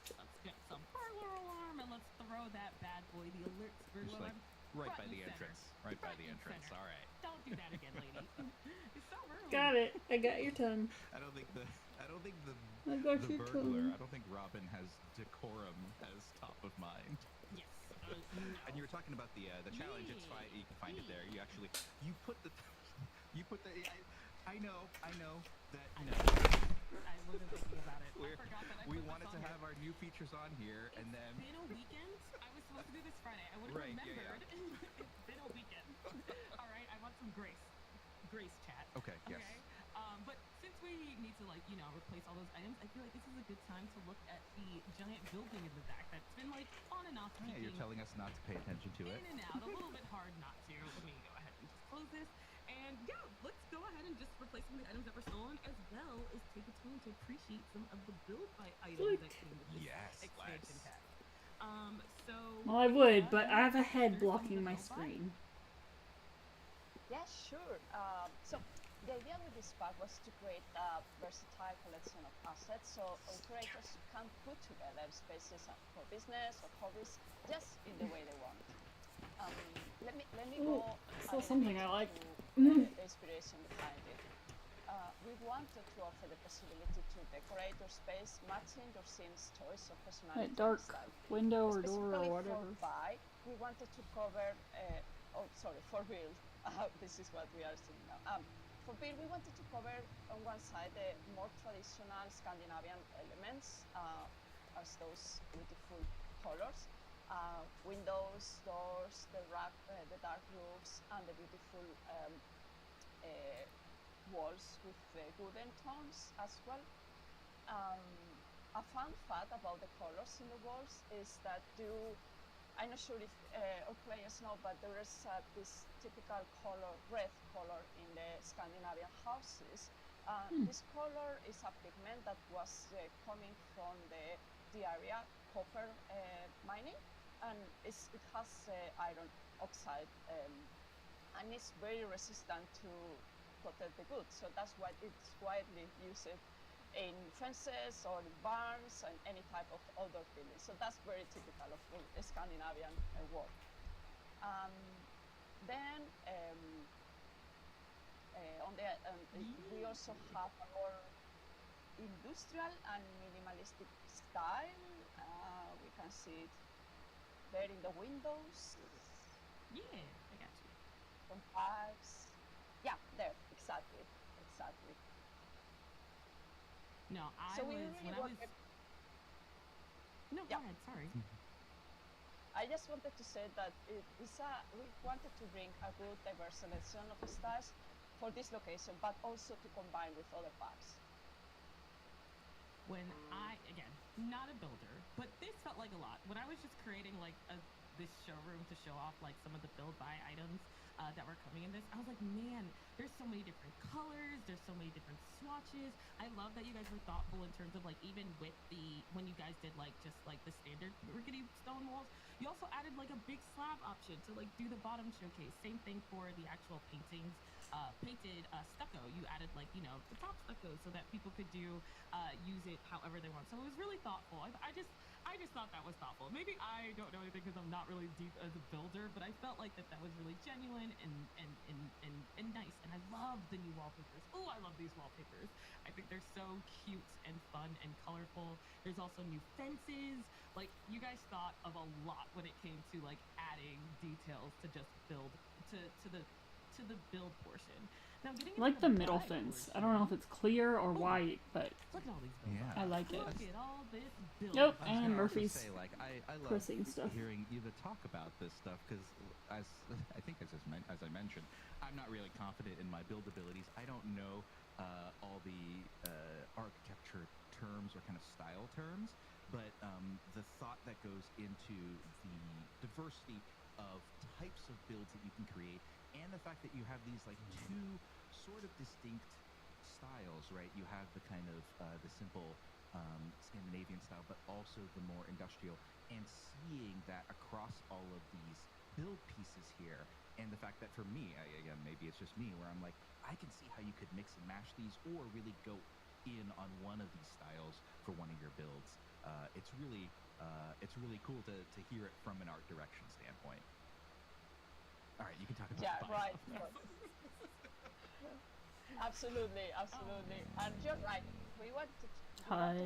Let's get some burglar alarm and let's throw that bad boy, the alert burglar alarm. Right by the entrance. Right by the entrance. All right. Don't do that again, lady. It's so rude. Got it. I got your tongue. I don't think the I got the your burglar. tongue. I don't think Robin has decorum as top of mind. Yes. No. And you were talking about the challenge. It's fine. You can find it there. You actually put the. I know that. I know. I wasn't thinking about it. I forgot that we wanted to have our new features on here, and then. It's been a weekend. I was supposed to do this Friday. I would have remembered. Yeah. It's been a weekend. All right. I want some grace. Grace chat. Okay. Yes. But since we need to replace all those items, I feel like this is a good time to look at the giant building in the back that's been on and off. Yeah, you're telling us not to pay attention to it. In and out, a little bit hard not to. Let me go ahead and just close this. And yeah, let's go ahead and just replace some of the items that were stolen, as well as take a time to appreciate some of the build by items that came with this expansion pack. Well, I would, but I have a head blocking my screen. Yeah, sure. So the idea with this pack was to create a versatile collection of assets, so all creators can put together spaces for business or hobbies just in the way they want. Let me go. So something I like. The inspiration behind it. We wanted to offer the possibility to decorate your space, matching your Sims' choice of personality. Dark style. window or door or whatever. We wanted to cover. For build. This is what we are seeing now. For build, we wanted to cover on one side the more traditional Scandinavian elements, as those beautiful colors. Windows, doors, the dark roofs, and the beautiful walls with wooden tones as well. A fun fact about the colors in the walls is that I'm not sure if all players know, but there is this typical color, red color in the Scandinavian houses. This color is a pigment that was coming from the area copper mining, and it has iron oxide, and it's very resistant to protect the goods. So that's why it's widely used in fences or in barns and any type of outdoor building. So that's very typical of the Scandinavian world. Then we also have our industrial and minimalistic style. We can see it there in the windows. Yeah, I got you. Some pipes. Yeah, there, exactly. No, No, go ahead, sorry. I just wanted to say that we wanted to bring a good diverse selection of styles for this location, but also to combine with other packs. When again, not a builder, but this felt like a lot. When I was just creating like this showroom to show off like some of the build buy items that were coming in this, I was like, man, there's so many different colors, there's so many different swatches. I love that you guys were thoughtful in terms of like even with when you guys did like just like the standard rickety stone walls, you also added like a big slab option to like do the bottom showcase. Same thing for the actual paintings. Painted stucco, you added like the top stucco so that people could use it however they want. So it was really thoughtful. I just thought that was thoughtful. Maybe I don't know anything because I'm not really deep as a builder, but I felt like that was really genuine and nice. And I love the new wallpapers. Oh, I love these wallpapers. I think they're so cute and fun and colorful. There's also new fences. Like you guys thought of a lot when it came to like adding details to just build to the build portion. Now, like the middle fence. I don't know if it's clear or white, but I like it. Look at all this build. Nope, and Murphy's say, like, I love pressing stuff. hearing you talk about this stuff because, as I mentioned, I'm not really confident in my build abilities. I don't know all the architecture terms or kind of style terms, but the thought that goes into the diversity of types of builds that you can create, and the fact that you have these like two sort of distinct styles, right? You have the kind of the simple Scandinavian style, but also the more industrial, and seeing that across all of these build pieces here, and the fact that for me, again, maybe it's just me, where I'm like, I can see how you could mix and match these, or really go in on one of these styles for one of your builds. It's really cool to hear it from an art direction standpoint. All right, you can talk about the right. Absolutely. And you're right. We want to cover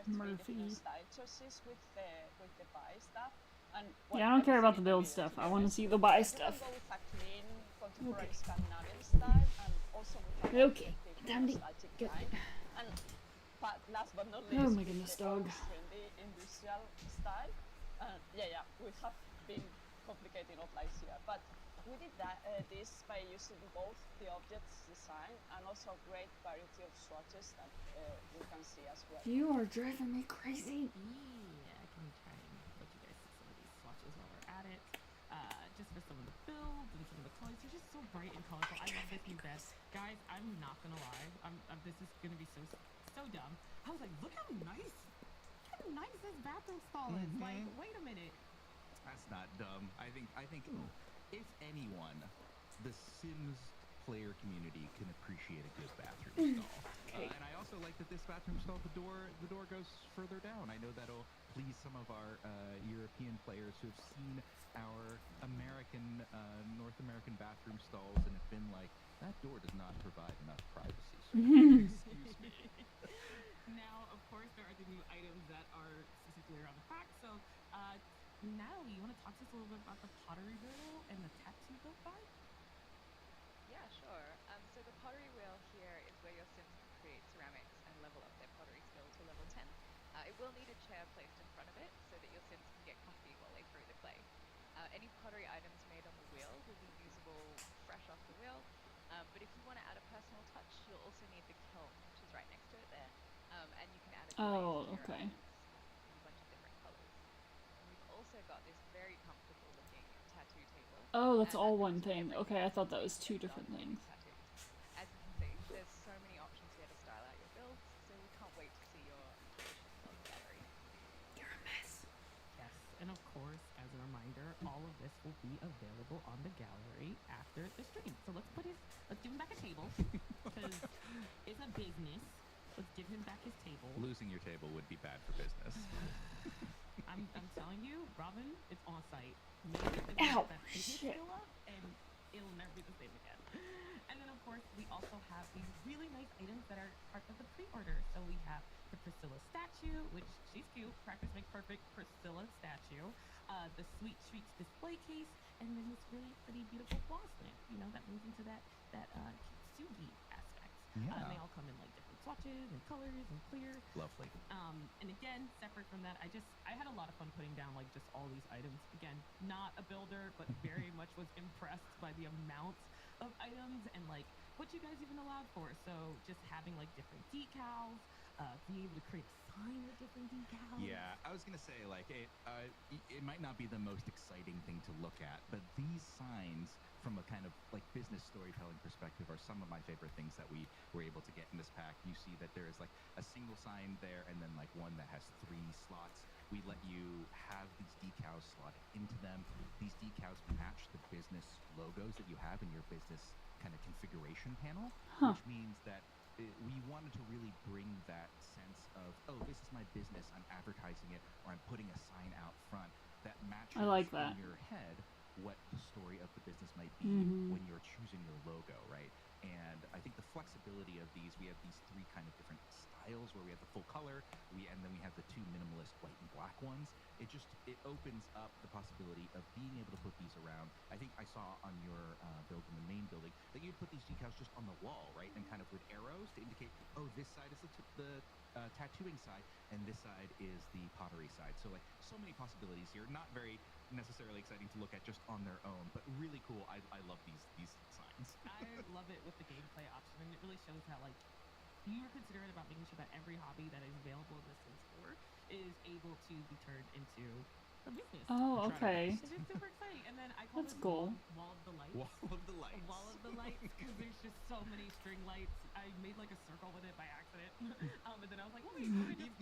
three different style choices with the buy stuff. And yeah, I don't care about the build stuff. I want to see the buy stuff. Go with a clean contemporary Scandinavian style, and also with okay. Time to get. And last but not least, oh my goodness, dog. Trendy industrial style. Yeah, we have been complicating our lives here, but we did this by using both the object's design and also a great variety of swatches that we can see as well. You are driving me crazy. Yeah, I can try and let you guys see some of these swatches while we're at it. Just for some of the builds and some of the colors, they're just so bright and colorful. I love this new bed, guys. I'm not gonna lie. This is gonna be so dumb. I was like, look how nice this bathroom stall is. Like, wait a minute. That's not dumb. I think if anyone, the Sims player community can appreciate a good bathroom stall. And I also like that this bathroom stall, the door goes further down. I know that'll please some of our European players who have seen our North American bathroom stalls and have been like, that door does not provide enough privacy. Excuse me. Now, of course, there are the new items that are specifically around the pack. So, Natalie, you want to talk to us a little bit about the pottery wheel and the tattoo built by? Yeah, sure. So the pottery wheel here is where your Sims can create ceramics and level up their pottery skill to level 10. It will need a chair placed in front of it so that your Sims can get comfy while they throw the clay. Any pottery items made on the wheel will be usable fresh off the wheel, but if you want to add a personal touch, you'll also need the kiln, which is right next to it there, and you can add a okay. in a bunch of different colors. And we've also got this very comfortable looking tattoo table. Oh, that's all one thing. Okay, I thought that was two different things. As you can see, there's so many options here to style out your builds, so we can't wait to see your creations on the gallery. You're a mess. Yes, and of course, as a reminder, all of this will be available on the gallery after the stream. So let's give him back a table, because it's a business. Let's give him back his table. Losing your table would be bad for business. I'm telling you, Robin, it's on site. Ow! Shit. And it'll never be the same again. And then, of course, we also have these really nice items that are part of the pre-order. So we have the Priscilla statue, which she's cute. Practice makes perfect. Priscilla statue. The Sweet Treats display case, and then this really pretty, beautiful floss lamp. You know, that moves into that kintsugi aspect. Yeah. They all come in like different swatches and colors and clear. Lovely. And again, separate from that, I had a lot of fun putting down like just all these items. Again, not a builder, but very much was impressed by the amount of items and like what you guys even allowed for. So just having like different decals, being able to create a sign with different decals. Yeah, I was gonna say like it might not be the most exciting thing to look at, but these signs from a kind of like business storytelling perspective are some of my favorite things that we were able to get in this pack. You see that there is like a single sign there and then like one that has 3 slots. We let you have these decals slotted into them. These decals match the business logos that you have in your business kind of configuration panel, which means that we wanted to really bring that sense of, oh, this is my business, I'm advertising it, or I'm putting a sign out front that matches I like that. in your head what the story of the business might be when you're choosing your logo, right? And I think the flexibility of these, we have these 3 kind of different styles where we have the full color, and then we have the 2 minimalist white and black ones. It opens up the possibility of being able to put these around. I think I saw on your build in the main building that you'd put these decals just on the wall, right? And kind of with arrows to indicate, oh, this side is the tattooing side, and this side is the pottery side. So like so many possibilities here. Not very necessarily exciting to look at just on their own, but really cool. I love these signs. I love it with the gameplay option, and it really shows how like you were considerate about making sure that every hobby that is available in the Sims 4 is able to be turned into a business. Oh, okay. It's just super exciting. And then I call That's it cool. Wall of the Lights. Wall of the Lights. Wall of the Lights, because there's just so many string lights. I made like a circle with it by accident. And then I was like, oh, wait,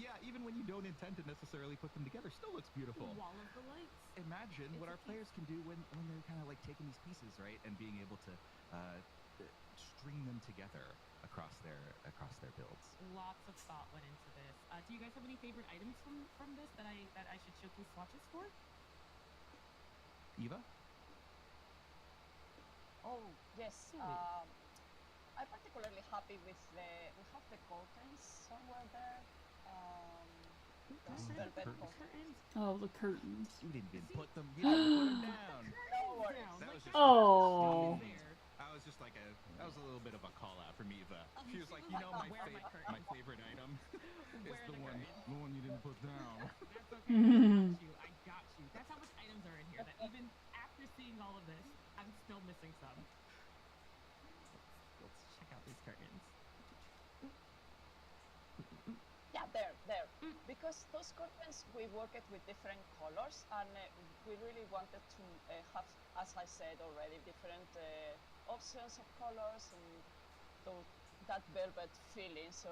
yeah, even when you don't intend to necessarily put them together, still looks beautiful. Wall of the Lights. Imagine what our players can do when they're kind of like taking these pieces, right, and being able to string them together across their builds. Lots of thought went into this. Do you guys have any favorite items from this that I should showcase swatches for? Eva? Oh yes. I'm particularly happy with we have the curtains somewhere there. Those velvet curtains. Oh, the curtains. You didn't even put them. You didn't put them down. No worries. That was just I was just like that was a little bit of a call out from Eva. She was like, you know, my favorite item is the one you didn't put down. That's okay. I got you. That's how much items are in here. That even after seeing all of this, I'm still missing some. Let's check out these curtains. Yeah, there. Because those curtains, we worked with different colors, and we really wanted to have, as I said already, different options of colors and that velvet feeling. So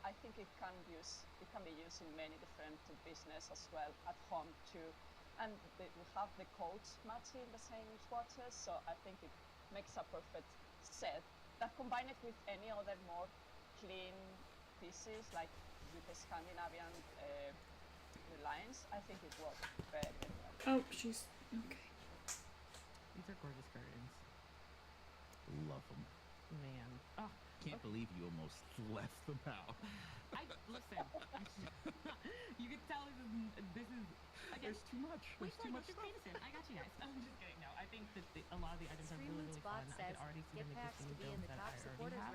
I think it can be used in many different business as well at home too. And we have the coats matching the same swatches, so I think it makes a perfect set that combined with any other more clean pieces like with the Scandinavian lines, I think it works very, very well. Oh, she's okay. These are gorgeous curtains. Love them. Man. Oh, Can't believe you almost left them out. Listen. You can tell this is again, there's too much. There's too much stuff. I got you guys. I'm just kidding. No, I think that a lot of the items are really, really fun. I could already see them existing builds that I already have.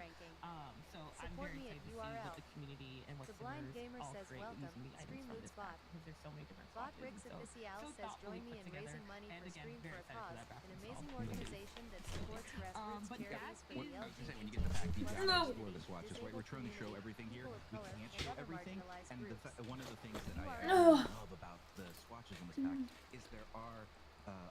So I'm very excited to see what the community and what Sublime Simmers Gamer all says create welcome. using the items Stream from Loot this Spot. pack, because there's so many different Bot swatches. Rix Official says thoughtfully join me put in together. raising money And for again, Stream very for a excited for Cause, that graphic an as amazing well. organization that supports grassroots but charities for the When you get the pack details, No. explore the swatches, right? We're trying to show everything here. We can't show everything, and one of the things that I love about the swatches in this pack is there are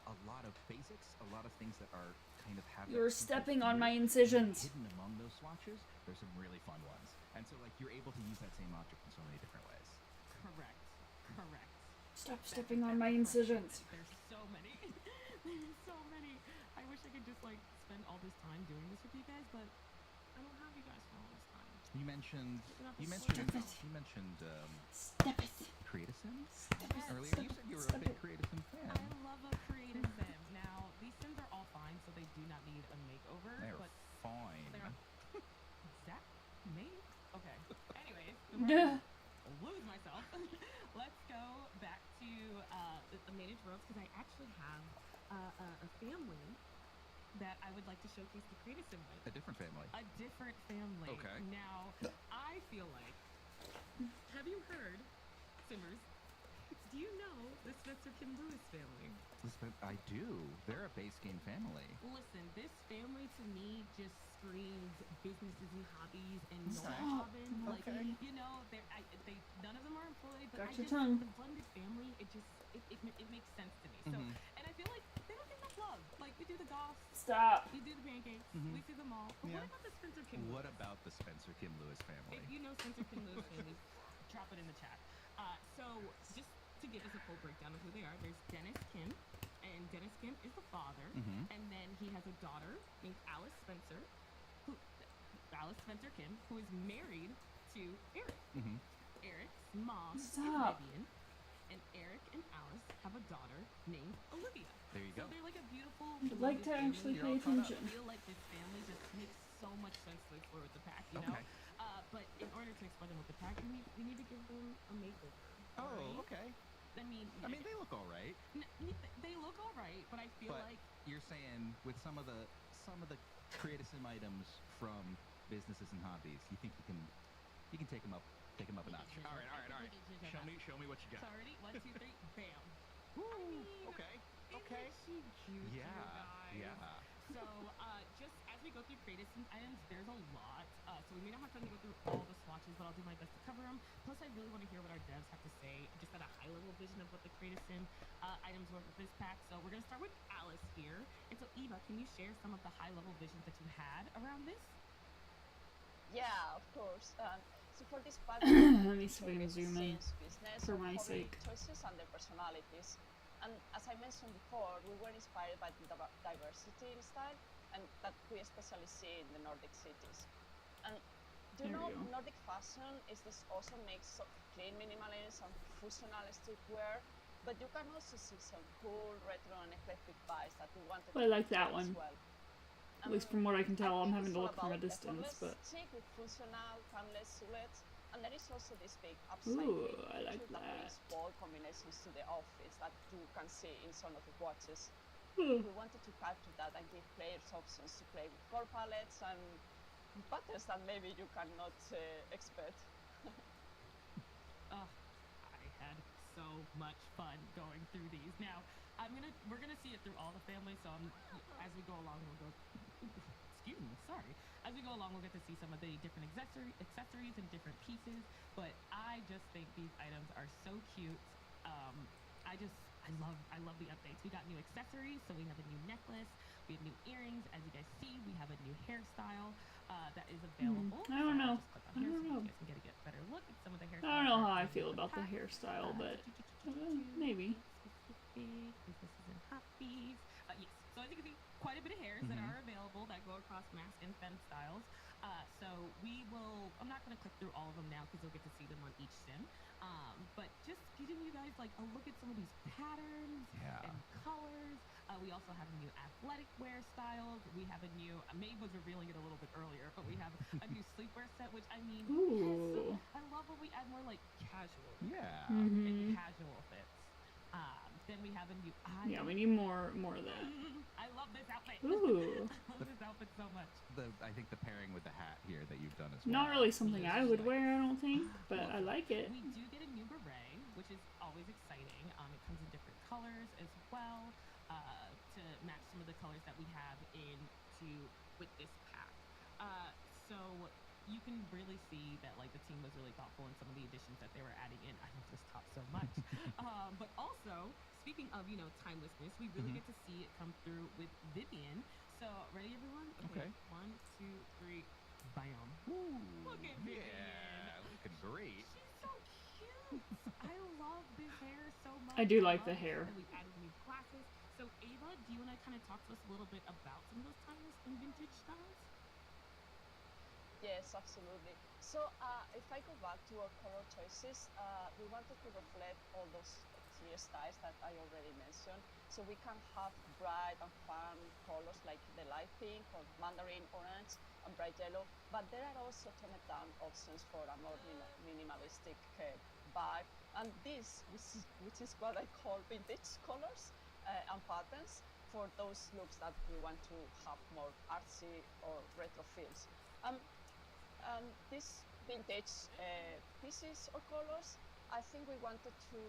a lot of basics, a lot of things that are kind of have. You're stepping on my incisions. Hidden among those swatches, there's some really fun ones, and so like you're able to use that same object in so many different ways. Correct. Stop stepping on my incisions. There's so many. There's so many. I wish I could just like spend all this time doing this with you guys, but I don't have you guys for all this time. You mentioned Step it. Create a Sim Step it. earlier. You said you were a big Create a Sim fan. I love Yeah. Lose myself. Let's go back to the managed worlds because I actually have a family that I would like to showcase the creative sim with. A different family. A different family. Okay. Now, I feel like, have you heard, Simmers? Do you know the Spencer Kim Lewis family? I do. They're a base game family. Listen, this family to me just screams businesses and hobbies and Stop. Nordhaven. Okay. Like, you know, they none of them are employed, but the blended family, it makes sense to me. So, and I feel like they don't get enough love. Like, we do the goss. Stop. We do the pancakes. We see them all. But what about the Spencer Kim Lewis? What about the Spencer Kim Lewis family? If you know Spencer Kim Lewis family, drop it in the chat. So, just to give us a full breakdown of who they are, there's Dennis Kim, and Dennis Kim is the father, and then he has a daughter named Alice Spencer Kim, who is married to Eric. Eric's mom is Vivian, and Eric and Alice have a daughter named Olivia. There you go. So they're like a beautiful. I'd like to actually pay attention. I feel like this family just makes so much sense to explore with the pack, you know. But in order to explore them with the pack, we need to give them a makeover. Oh, right? okay. I mean, they look all right. They look all right, but I feel like you're saying with some of the creative sim items from businesses and hobbies, you think you can take them up a notch. All right. Show me what you got. So already 1, 2, 3, bam. Woo. I mean, Okay. Cute, yeah. guys. Yeah. So just as we go through creative sim items, there's a lot. So we may not have time to go through all the swatches, but I'll do my best to cover them. Plus, I really want to hear what our devs have to say, just at a high-level vision of what the creative sim items were with this pack. So we're going to start with Alice here. And so, Eva, can you share some of the high-level visions that you had around this? Yeah, of course. So for this pack, let me see if I can zoom in business for my sake. Choices and their personalities. And as I mentioned before, we were inspired by the diversity in style, and that we especially see in the Nordic cities. And do you know, Nordic fashion is this awesome mix of clean minimalism and functional streetwear, but you can also see some cool retro and eclectic vibes that we wanted to I like that one. as well. At least from what I can tell, I'm having to look from a distance, but... chic with functional, timeless silhouettes, and there is also this big upcycling. I like that. Brings bold combinations to the outfits that you can see in some of the watches. Hmm. We wanted to capture that and give players options to play with color palettes and patterns that maybe you cannot expect. I had so much fun going through these. Now, we're gonna see it through all the families. So as we go along, we'll go. Excuse me, sorry. As we go along, we'll get to see some of the different accessories and different pieces. But I just think these items are so cute. I love the updates. We got new accessories, so we have a new necklace. We have new earrings. As you guys see, we have a new hairstyle that is available. I don't know. So you guys can get a better look at some of the hairstyles. I don't know how I feel about the hairstyle, but maybe. Businesses and hobbies. Yes. So as you can see, quite a bit of hairs that are available that go across mask and femme styles. So I'm not going to click through all of them now because you'll get to see them on each sim. But just giving you guys like a look at some of these patterns and colors. We also have new athletic wear styles. We have a new, Maeve was revealing it a little bit earlier, but we have a new sleepwear set, which I mean, I love when we add more like casual and casual fits. Then we have a new eye. Yeah, we need more of that. I love this outfit. Ooh. I love this outfit so much. I think the pairing with the hat here that you've done as well. Not really something I would wear, I don't think, but I like it. We do get a new beret, which is always exciting. It comes in different colors as well to match some of the colors that we have with this pack. So you can really see that like the team was really thoughtful in some of the additions that they were adding in. I love this top so much. But also, speaking of, timelessness, we really get to see it come through with Vivian. So, ready everyone? Okay. 1, 2, 3, bam. Ooh, look at Vivian. Yeah, looking great. She's so cute. I love this hair so much. I do like the hair. And we added new glasses. So, Ava, do you want to kind of talk to us a little bit about some of those timeless and vintage styles? Yes, absolutely. So if I go back to our color choices, we wanted to reflect all those three styles that I already mentioned. So we can have bright and fun colors like the light pink or mandarin orange and bright yellow, but there are also toned down options for a more minimalistic vibe. And this, which is what I call vintage colors and patterns for those looks that we want to have more artsy or retro feels. These vintage pieces or colors, I think we wanted to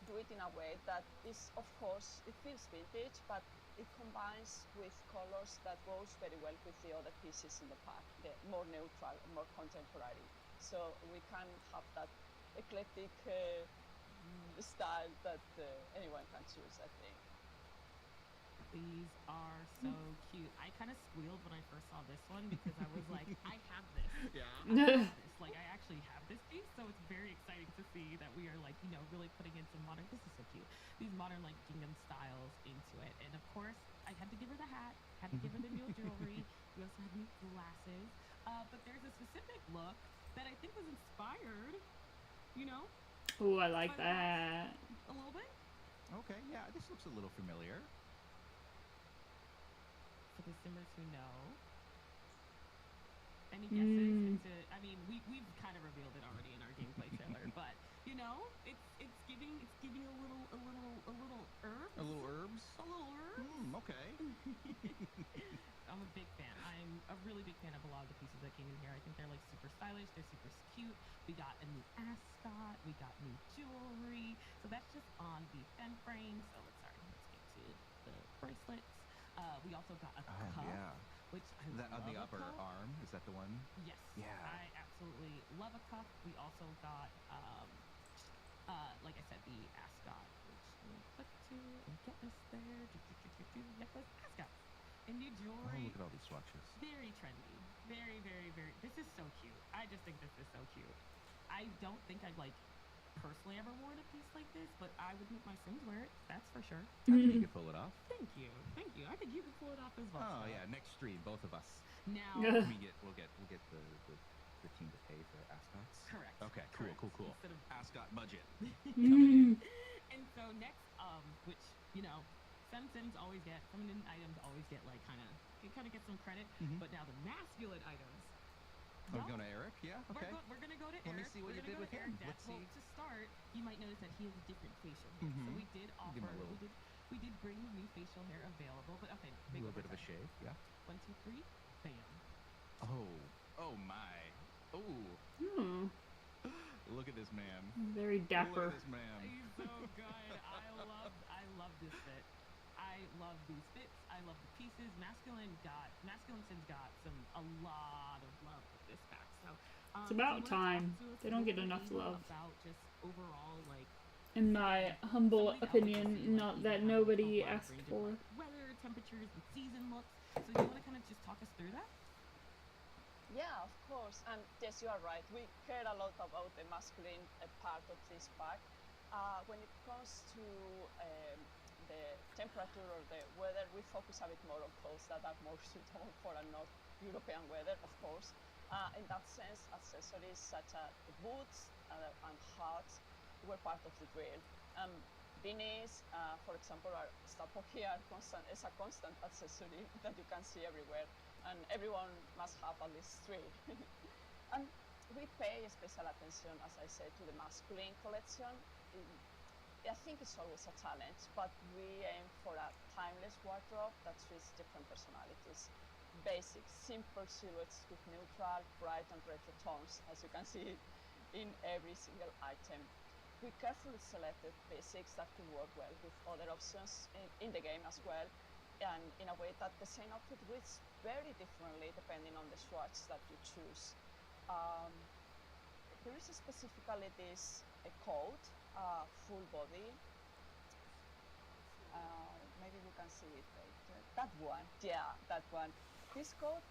do it in a way that is, of course, it feels vintage, but it combines with colors that goes very well with the other pieces in the pack, the more neutral, more contemporary. So we can have that eclectic style that anyone can choose, I think. These are so cute. I kind of squealed when I first saw this one because I was like, I have this. Yeah. I have this. Like, I actually have this piece, so it's very exciting to see that we are, like, you know, really putting in some modern, this is so cute, these modern, like, gingham styles into it. And, of course, I had to give her the hat, had to give her the new jewelry. We also had new glasses. But there's a specific look that I think was inspired, you know? Oh, I like that. A little bit? Okay, yeah, this looks a little familiar. For the Simmers who know. Any guesses into, I mean, we've kind of revealed it already in our gameplay trailer, but you know, it's giving a little herbs. A little herbs? A little herbs. Okay. I'm a big fan. I'm a really big fan of a lot of the pieces that came in here. I think they're like super stylish, they're super cute. We got a new ascot, we got new jewelry. So that's just on the fem frame. So let's get to the bracelets. We also got a cuff, which I love. On the upper arm, is that the one? Yes. Yeah. I absolutely love a cuff. We also got, like I said, the ascot, which we'll click to and get us there. Necklace, ascot, and new jewelry. Oh, look at all these swatches. Very trendy. Very, very, very. This is so cute. I just think this is so cute. I don't think I'd like personally ever worn a piece like this, but I would make my Sims wear it. That's for sure. I think you could pull it off. Thank you. I think you could pull it off as well. Oh yeah, next stream, both of us. Now we'll get the team to pay for ascots. Correct. Okay. Correct. Cool. Ascot budget. And so next, which you know, feminine items always get like kind of get some credit, but now the masculine items. Are we going to Eric? Yeah, okay. We're going to go to Eric. Let me see what you did with him. Let's see. To start, you might notice that he has a different facial hair. So we did offer, we did bring new facial hair available, but okay. A little bit of a shave, yeah. 1, 2, 3, bam. Oh my. Oh. Look at this man. Very dapper. Look at this man. He's so good. I love this fit. I love these fits. I love the pieces. Masculine Sims got a lot of love with this pack. So it's about time. They don't get enough love. About just overall, like, in my humble opinion, not that nobody asked for. Weather, temperatures, and season looks. So you want to kind of just talk us through that? Yeah, of course. And yes, you are right. We care a lot about the masculine part of this pack. When it comes to the temperature or the weather, we focus a bit more on clothes that are more suitable for a North European weather, of course. In that sense, accessories such as boots and hats were part of the drill. Beanies, for example, are staple here. It's a constant accessory that you can see everywhere, and everyone must have at least 3. And we pay special attention, as I said, to the masculine collection. I think it's always a challenge, but we aim for a timeless wardrobe that suits different personalities. Basic, simple silhouettes with neutral, bright and retro tones, as you can see in every single item. We carefully selected basics that could work well with other options in the game as well, and in a way that the same outfit reads very differently depending on the swatch that you choose. There is specifically this coat, full body. Maybe you can see it later. That one, yeah, that one. This coat,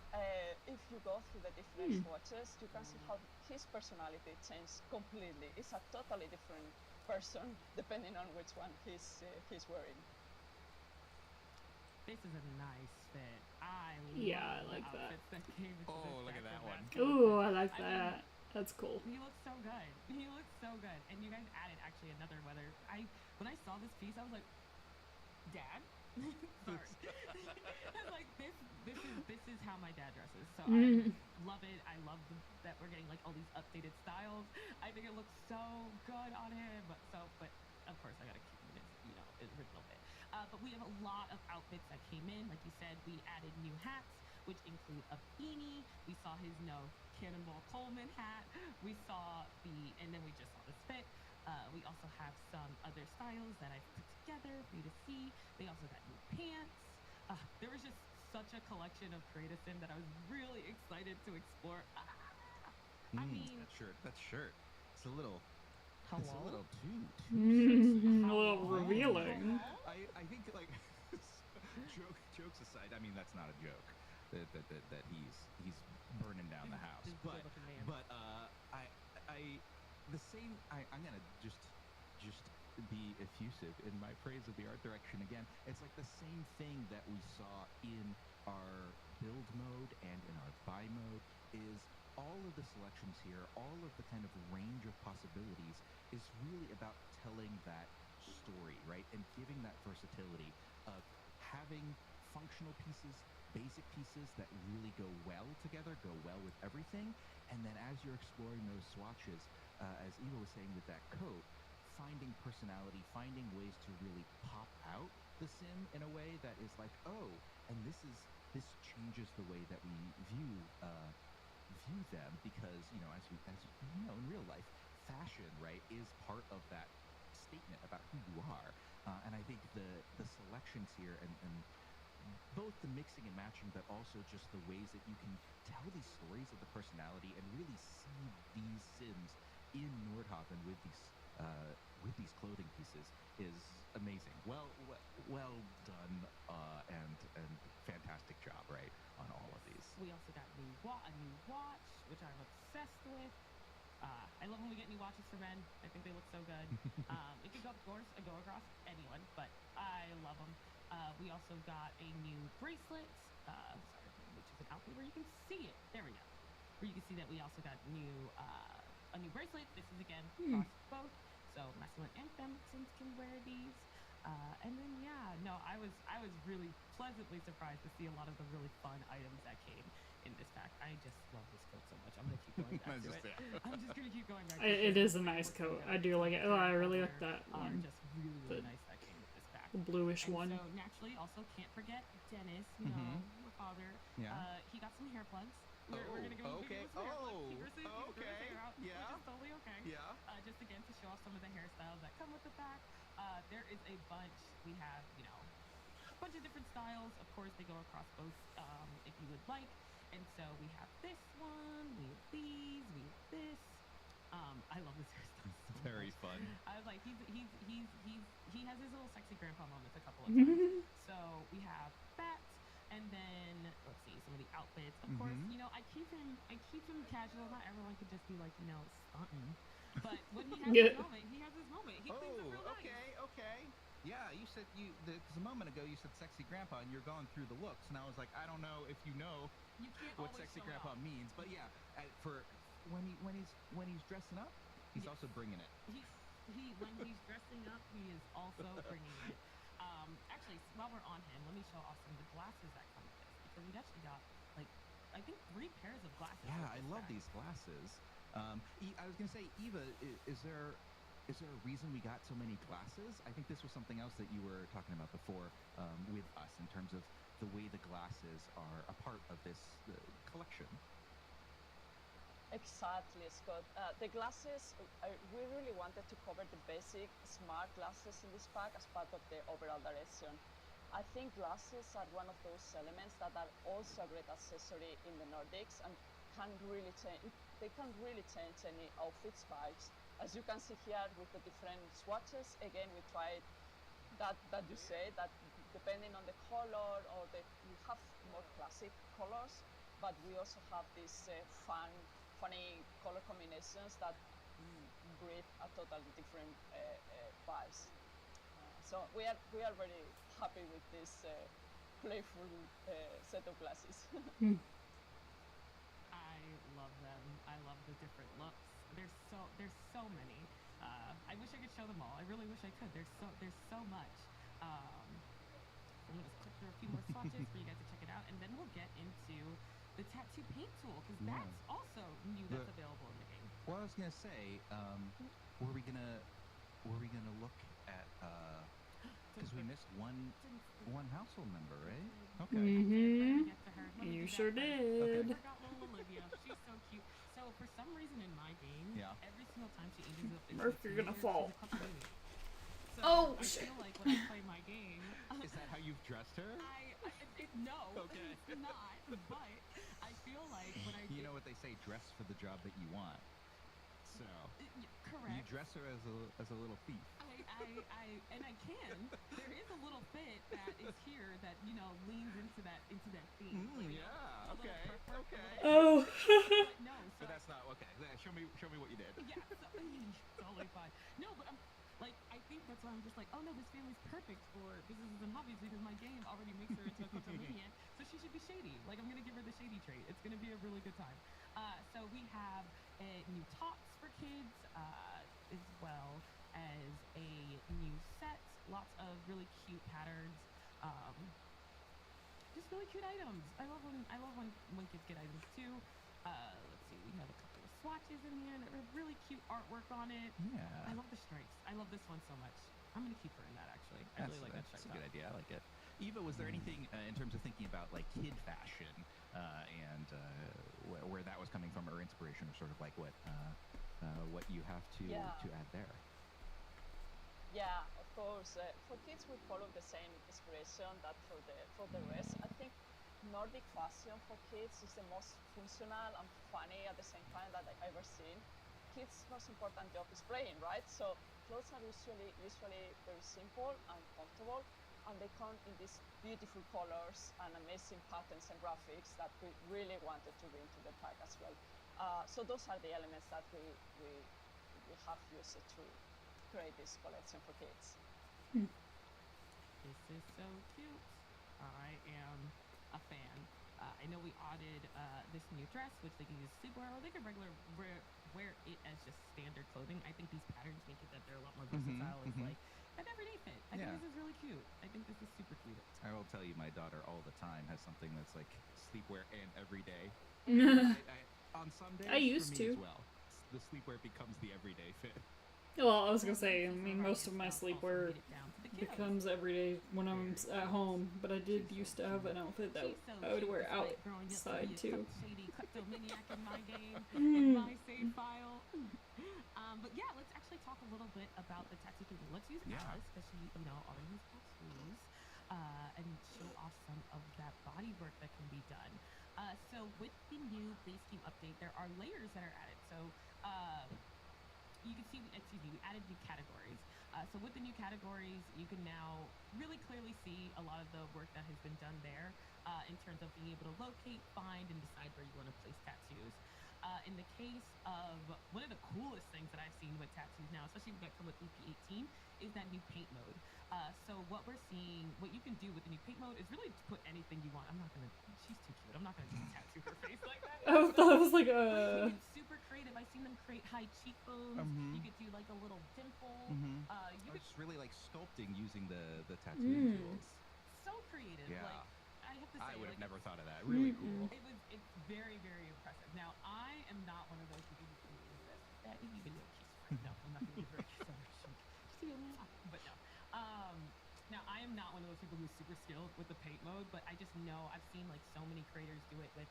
if you go through the different swatches, you can see how his personality changed completely. It's a totally different person depending on which one he's wearing. This is a nice fit. I like that. That came look at that one. Ooh, I like that. That's cool. He looks so good. He looks so good. And you guys added actually another weather. When I saw this piece, I was like, Dad? Sorry. I was like, this is how my dad dresses. So I love it. I love that we're getting like all these updated styles. I think it looks so good on him. But of course I gotta keep his original bit. But we have a lot of outfits that came in. Like you said, we added new hats, which include a beanie. We saw his Cannonball Coleman hat. And then we just saw this fit. We also have some other styles that I've put together for you to see. They also got new pants. There was just such a collection of creative sim that I was really excited to explore. I mean, that shirt. It's a little. Hello? It's a little too sexy. A little revealing. I think like jokes aside. I mean, that's not a joke. That he's burning down the house. I'm gonna just be effusive in my praise of the art direction again. It's like the same thing that we saw in our build mode and in our buy mode is all of the selections here, all of the kind of range of possibilities is really about telling that story, right? And giving that versatility of having functional pieces, basic pieces that really go well together, go well with everything. And then as you're exploring those swatches, as Eva was saying with that coat, finding personality, finding ways to really pop out the sim in a way that is like, oh, and this changes the way that we view them, because as you know, in real life, fashion, right, is part of that statement about who you are. And I think the selections here and both the mixing and matching, but also just the ways that you can tell these stories of the personality and really see these sims in Nordhaven with these clothing pieces is amazing. Well done, and fantastic job, right, on all of these. We also got a new watch, which I'm obsessed with. I love when we get new watches for men. I think they look so good. It could go across anyone, but I love them. We also got a new bracelet, which is an outfit where you can see it. There we go. Where you can see that we also got a new bracelet. This is again across both, so masculine and feminine can wear these. And then I was really pleasantly surprised to see a lot of the really fun items that came in this pack. I just love this coat so much. I'm gonna keep going back to it. I'm just gonna keep going back to it. It is a nice coat. I do like it. Oh, I really like that one. Just really nice that came with this pack. The bluish one. So naturally, also can't forget Dennis, your father. Yeah. He got some hair plugs. We're gonna go give him some hair plugs. He grew his hair out, which is totally okay. Yeah. Just again to show off some of the hairstyles that come with the pack. There is a bunch. We have, a bunch of different styles. Of course, they go across both, if you would like. And so we have this one, we have these, we have this. I love this hairstyle so Very much. fun. I was like, he has his little sexy grandpa moments a couple of times. So we have that, and then let's see some of the outfits. Of course, I keep him casual. Not everyone could just be like, stunting. But when he has his moment, he has his moment. He cleans up real nice. Okay. Yeah, you said because a moment ago you said sexy grandpa, and you're going through the looks, and I was like, I don't know if you know what sexy grandpa means, but yeah, for when he's dressing up, he's also bringing it. When he's dressing up, he is also bringing it. Actually, while we're on him, let me show off some of the glasses that come with this, because we've actually got I think 3 pairs of glasses. Yeah, I love these glasses. I was gonna say, Eva, is there a reason we got so many glasses? I think this was something else that you were talking about before with us in terms of the way the glasses are a part of this collection. Exactly, Scott. The glasses, we really wanted to cover the basic smart glasses in this pack as part of the overall direction. I think glasses are one of those elements that are also a great accessory in the Nordics and they can really change any outfit's vibes. As you can see here with the different swatches, again, we tried that you say, that depending on the color we have more classic colors, but we also have these funny color combinations that breathe a totally different vibes. So we are very happy with this playful set of glasses. I love them. I love the different looks. There's so many. I wish I could show them all. I really wish I could. There's so much. I'm gonna just click through a few more swatches for you guys to check it out, and then we'll get into the tattoo paint tool because that's also new. That's available in the game. Well, I was gonna say, were we gonna look at because we missed one household member, right? Okay. You sure did. I forgot little Olivia. She's so cute. So for some reason in my game, every single time she ages up, Murph, you're gonna fall. So I feel like when I play my game, is that how you've dressed her? No, it's not. But I feel like when I know what they say, dress for the job that you want. So correct. You dress her as a little thief. I can. There is a little bit that is here that leans into that theme. Okay. Oh. No, but that's not okay. Show me what you did. Yeah, totally fine. No, but I think that's why I'm just like, oh no, this family's perfect for businesses and hobbies because my game already makes her into a kleptomaniac, so she should be shady. Like I'm gonna give her the shady trait. It's gonna be a really good time. So we have new tops for kids, as well as a new set. Lots of really cute patterns. Just really cute items. I love when kids get items too. Let's see, we have a couple of swatches in here that are really cute artwork on it. Yeah. I love the stripes. I love this one so much. I'm gonna keep her in that actually. I really like that stripe. That's a good idea. I like it. Eva, was there anything in terms of thinking about like kid fashion and where that was coming from, or inspiration, or sort of like what you have to add there? Yeah, of course. For kids, we follow the same inspiration that for the rest. I think Nordic fashion for kids is the most functional and funny at the same time that I've ever seen. Kids' most important job is playing, right? So clothes are usually very simple and comfortable, and they come in these beautiful colors and amazing patterns and graphics that we really wanted to bring to the pack as well. So those are the elements that we have used to create this collection for kids. This is so cute. I am a fan. I know we added this new dress, which they can use sleepwear, or they can wear it as just standard clothing. I think these patterns make it that they're a lot more versatile. It's like an everyday fit. I think this is really cute. I think this is super cute. I will tell you, my daughter all the time has something that's like sleepwear and everyday. On some days, I used for me to. As well. The sleepwear becomes the everyday fit. Well, I was gonna say, I mean, most of my sleepwear becomes everyday when I'm at home, but I did used to have an outfit that I would wear outside too. Shady kleptomaniac in my game, in my save file. But yeah, let's actually talk a little bit about the tattoo people. Let's use Alice because she, already has tattoos, and show off some of that body work that can be done. So with the new base game update, there are layers that are added. So you can see, we added new categories. So with the new categories, you can now really clearly see a lot of the work that has been done there in terms of being able to locate, find, and decide where you want to place tattoos. In the case of one of the coolest things that I've seen with tattoos now, especially that come with EP18, is that new paint mode. So what we're seeing, what you can do with the new paint mode is really put anything you want. She's too cute. I'm not gonna just tattoo her face like that. I thought it was like a... It's super creative. I've seen them create high cheekbones. You could do like a little dimple. You could just really like sculpting using the tattoo tools. So creative. Yeah. Like, I have to say, I would have never thought of that. Really cool. It's very, very impressive. Now, I am not one of those people who can use this. That is even no kiss. No, I'm not gonna give her a kiss on her cheek. But no. Now I am not one of those people who's super skilled with the paint mode, but I just know I've seen like so many creators do it with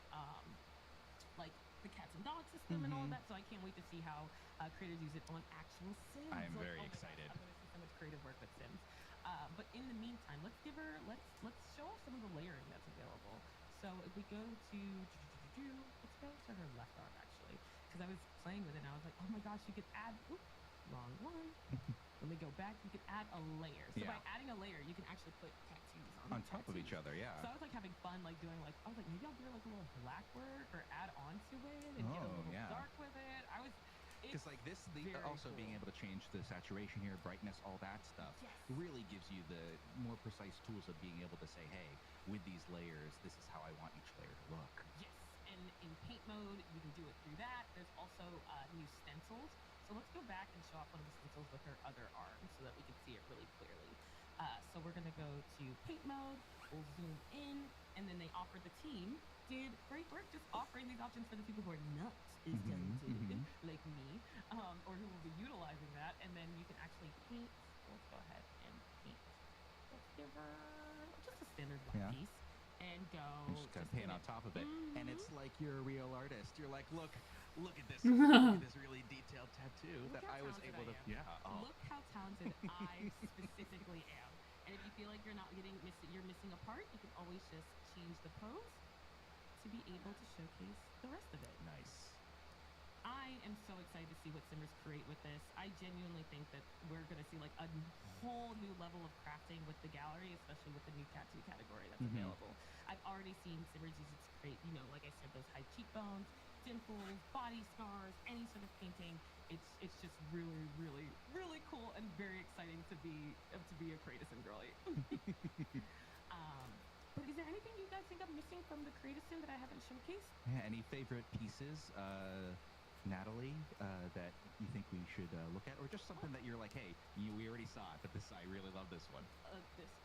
like the cats and dogs system and all of that. So I can't wait to see how creators use it on actual Sims. I am very excited. I'm gonna see so much creative work with Sims. But in the meantime, let's show off some of the layering that's available. So if we go to let's go to her left arm actually, because I was playing with it and I was like, oh my gosh, you could add. Wrong one. When we go back, you can add a layer. So by adding a layer, you can actually put tattoos on top of each other. Yeah. So I was like having fun, like doing like I was like maybe I'll do like a little black work or add onto it and get a little dark with it. Because like this, also cool. Being able to change the saturation here, brightness, all that stuff, really gives you the more precise tools of being able to say, hey, with these layers, this is how I want each layer to look. Yes, and in paint mode, you can do it through that. There's also new stencils. So let's go back and show off one of the stencils with her other arm so that we can see it really clearly. So we're going to go to paint mode. We'll zoom in, and then they offered the team did great work just offering these options for the people who are not as talented like me, or who will be utilizing that. And then you can actually paint. Let's go ahead and paint. Let's give her just a standard white piece. And go. Just kind of paint on top of it, and it's like you're a real artist. You're like, look at this, look at this really detailed tattoo that I was able to. Yeah. Oh. Look how talented I specifically am. And if you feel like you're missing a part, you can always just change the pose to be able to showcase the rest of it. Nice. I am so excited to see what Simmers create with this. I genuinely think that we're going to see like a whole new level of crafting with the gallery, especially with the new tattoo category that's available. I've already seen Simmers use it to create, like I said, those high cheekbones, dimples, body scars, any sort of painting. It's just really, really, really cool and very exciting to be a Create-A-Sim girly. But is there anything you guys think I'm missing from the Create-A-Sim that I haven't showcased? Yeah, any favorite pieces, Natalie, that you think we should look at, or just something that you're like, hey, we already saw it, but I really love this one.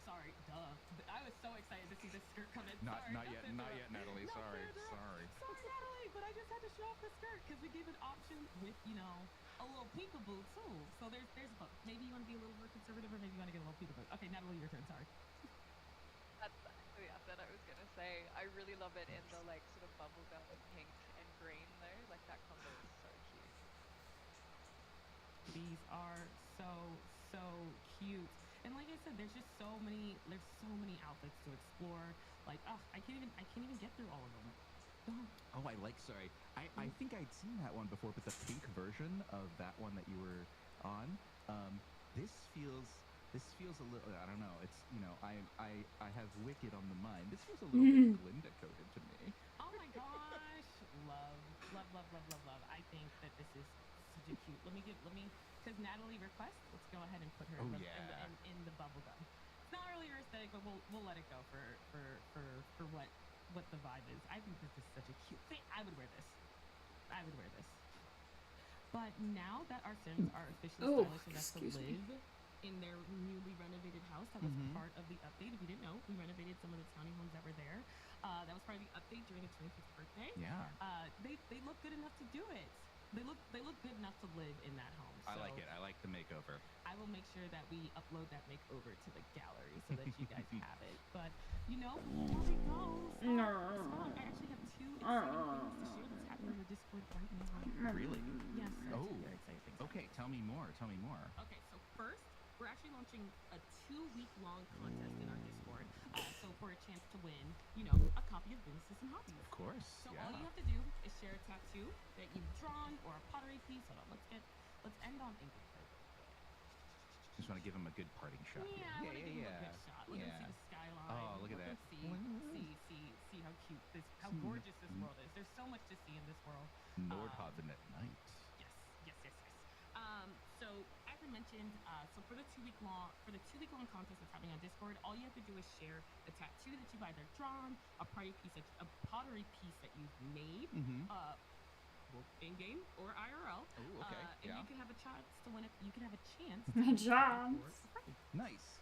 Sorry, duh. I was so excited to see this skirt come in. Not yet, Natalie. Sorry. Sorry, Natalie, but I just had to show off the skirt because we gave an option with, a little peekaboo too. So there's both. Maybe you want to be a little more conservative, or maybe you want to get a little peekaboo. Okay, Natalie, your turn. Sorry. That's actually that I was gonna say. I really love it in the like sort of bubblegum pink and green though. Like that combo is so cute. These are so cute. And like I said, there's so many outfits to explore. Like, I can't even get through all of them. Oh, I think I'd seen that one before, but the pink version of that one that you were on, this feels a little, I don't know, it's, I have Wicked on the mind. This feels a little bit Glinda coded to me. Oh my gosh. Love. I think that this is such a cute. Let me, because Natalie requests, let's go ahead and put her in the bubble gum. It's not really her aesthetic, but we'll let it go for what the vibe is. I think this is such a cute thing. I would wear this. But now that our Sims are officially stylish enough to live in their newly renovated house, that was part of the update. If you didn't know, we renovated some of the tiny homes that were there. That was part of the update during the 25th birthday. Yeah. They look good enough to do it. They look good enough to live in that home. So I like it. I like the makeover. I will make sure that we upload that makeover to the gallery so that you guys have it. But before we go, I actually have two exciting things to share that's happening in the Discord right now. Really? Yes. Very exciting things. Okay, tell me more. Okay, so first, we're actually launching a 2-week-long contest in our Discord. So for a chance to win, a copy of Businesses and Hobbies. Of course. So all you have to do is share a tattoo that you've drawn or a pottery piece. Hold on, let's end on England first. Just want to give him a good parting shot. Yeah, I want to give him a good shot. Let him see the skyline. Oh, look at that. See how cute how gorgeous this world is. There's so much to see in this world. Nordhaven at night. Yes. So as I mentioned, so for the 2-week-long contest that's happening on Discord, all you have to do is share a tattoo that you've either drawn, a pottery piece that you've made, in game or IRL. Oh, okay. And you can have a chance to win it. You can have a chance. Nice.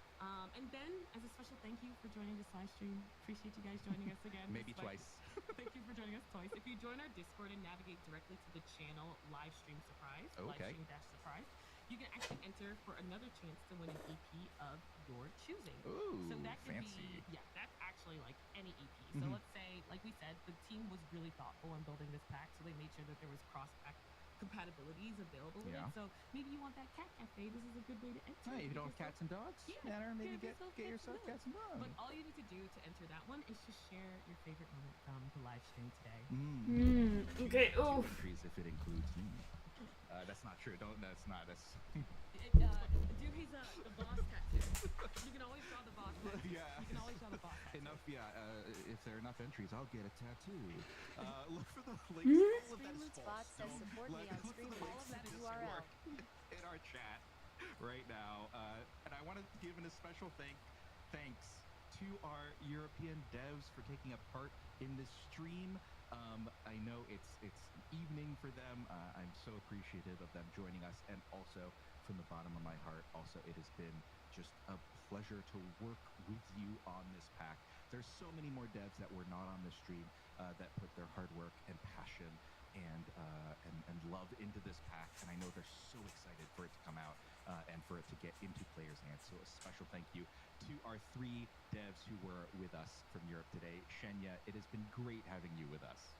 And then, as a special thank you for joining this live stream, appreciate you guys joining us again. Maybe twice. Thank you for joining us twice. If you join our Discord and navigate directly to the channel Livestream Surprise, Livestream-Surprise, you can actually enter for another chance to win an EP of your choosing. Ooh, so that could fancy. That's actually like any EP. So let's say, like we said, the team was really thoughtful in building this pack, so they made sure that there was cross-pack compatibilities available with it. So maybe you want that cat cafe. This is a good way to enter. Hey, if you don't have cats and dogs, maybe get yourself cats and dogs. But all you need to do to enter that one is just share your favorite moment from the live stream today. Okay. Oh. Entries if it includes me. That's not true. That's not. Do his the boss tattoo. You can always draw the boss tattoo. Yeah. You can always draw the boss tattoo. Enough. If there are enough entries, I'll get a tattoo. Look for the links. All of that is Bot false. says support me on Streamloots. All of that is URL. In our chat right now, and I want to give a special thanks to our European devs for taking a part in this stream. I know it's evening for them. I'm so appreciative of them joining us, and also from the bottom of my heart, also it has been just a pleasure to work with you on this pack. There's so many more devs that were not on this stream that put their hard work and passion and love into this pack, and I know they're so excited for it to come out and for it to get into players' hands. So a special thank you to our 3 devs who were with us from Europe today. Shenya, it has been great having you with us.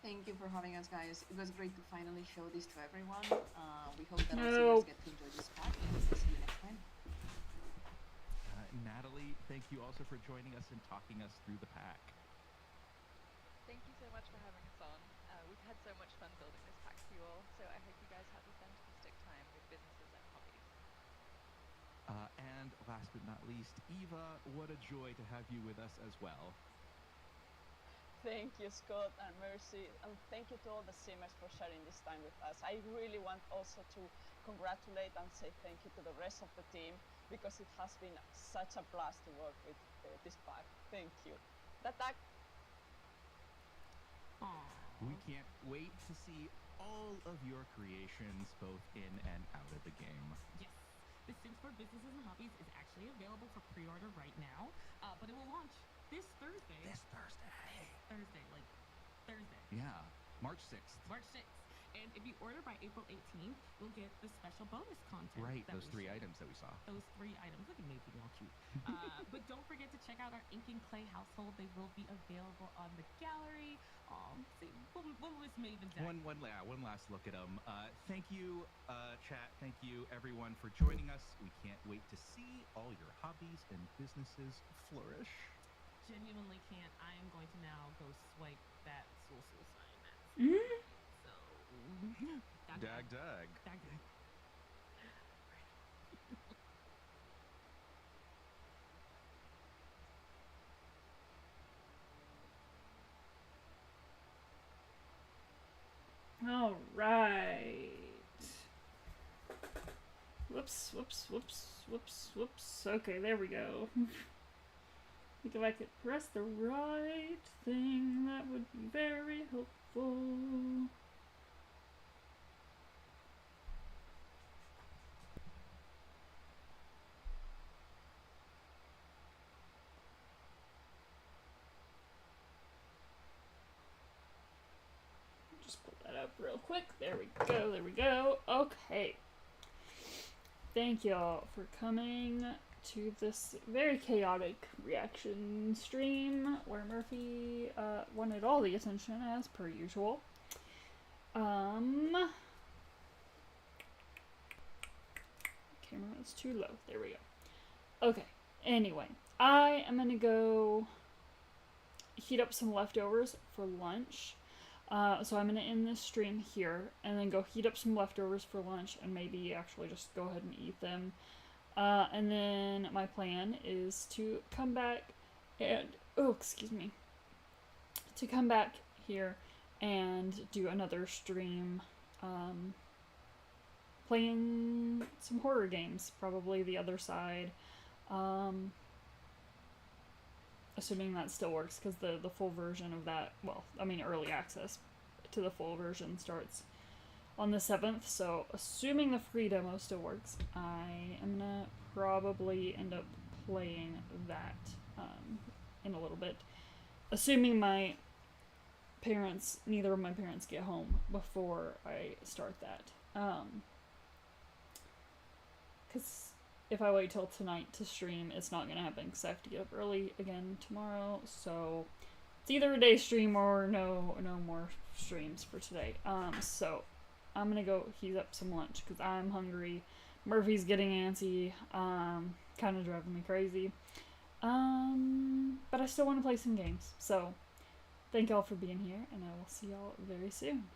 Thank you for having us, guys. It was great to finally show this to everyone. We hope that also you guys get to enjoy this pack, and we'll see you next time. Natalie, thank you also for joining us and talking us through the pack. Thank you so much for having us on. We've had so much fun building this pack for you all, so I hope you guys have a fantastic time with businesses and hobbies. And last but not least, Eva, what a joy to have you with us as well. Thank you, Scott and Mercy, and thank you to all the simmers for sharing this time with us. I really want also to congratulate and say thank you to the rest of the team, because it has been such a blast to work with this pack. Thank you. Tatak! We can't wait to see all of your creations both in and out of the game. Yes. The Sims for Businesses and Hobbies is actually available for pre-order right now, but it will launch this Thursday. Yeah, March 6th. March 6th. And if you order by April 18th, you'll get the special bonus content. Right, those 3 items that we saw. Those 3 items. Look at me being all cute. But don't forget to check out our Ink and Clay household. They will be available on the gallery. See, what was Maven's at? One last look at them. Thank you, chat. Thank you, everyone, for joining us. We can't wait to see all your hobbies and businesses flourish. Genuinely can't. I am going to now go swipe that soul sign. So, Dag. All right. Whoops. Okay, there we go. I think if I could press the right thing, that would be very helpful. Just pull that up real quick. There we go. Okay. Thank y'all for coming to this very chaotic reaction stream where Murphy wanted all the attention as per usual. Camera is too low. There we go. Okay. Anyway, I am gonna go heat up some leftovers for lunch. So I'm gonna end this stream here and then go heat up some leftovers for lunch and maybe actually just go ahead and eat them. And then my plan is to come back and, to come back here and do another stream, playing some horror games, probably The Other Side, assuming that still works, because the full version of that, early access to the full version starts on the 7th, so assuming the free demo still works, I am gonna probably end up playing that in a little bit. Assuming neither of my parents get home before I start that. Because if I wait till tonight to stream, it's not gonna happen because I have to get up early again tomorrow, so it's either a day stream or no more streams for today. So I'm gonna go heat up some lunch because I'm hungry. Murphy's getting antsy, kind of driving me crazy. But I still want to play some games. So thank y'all for being here, and I will see y'all very soon.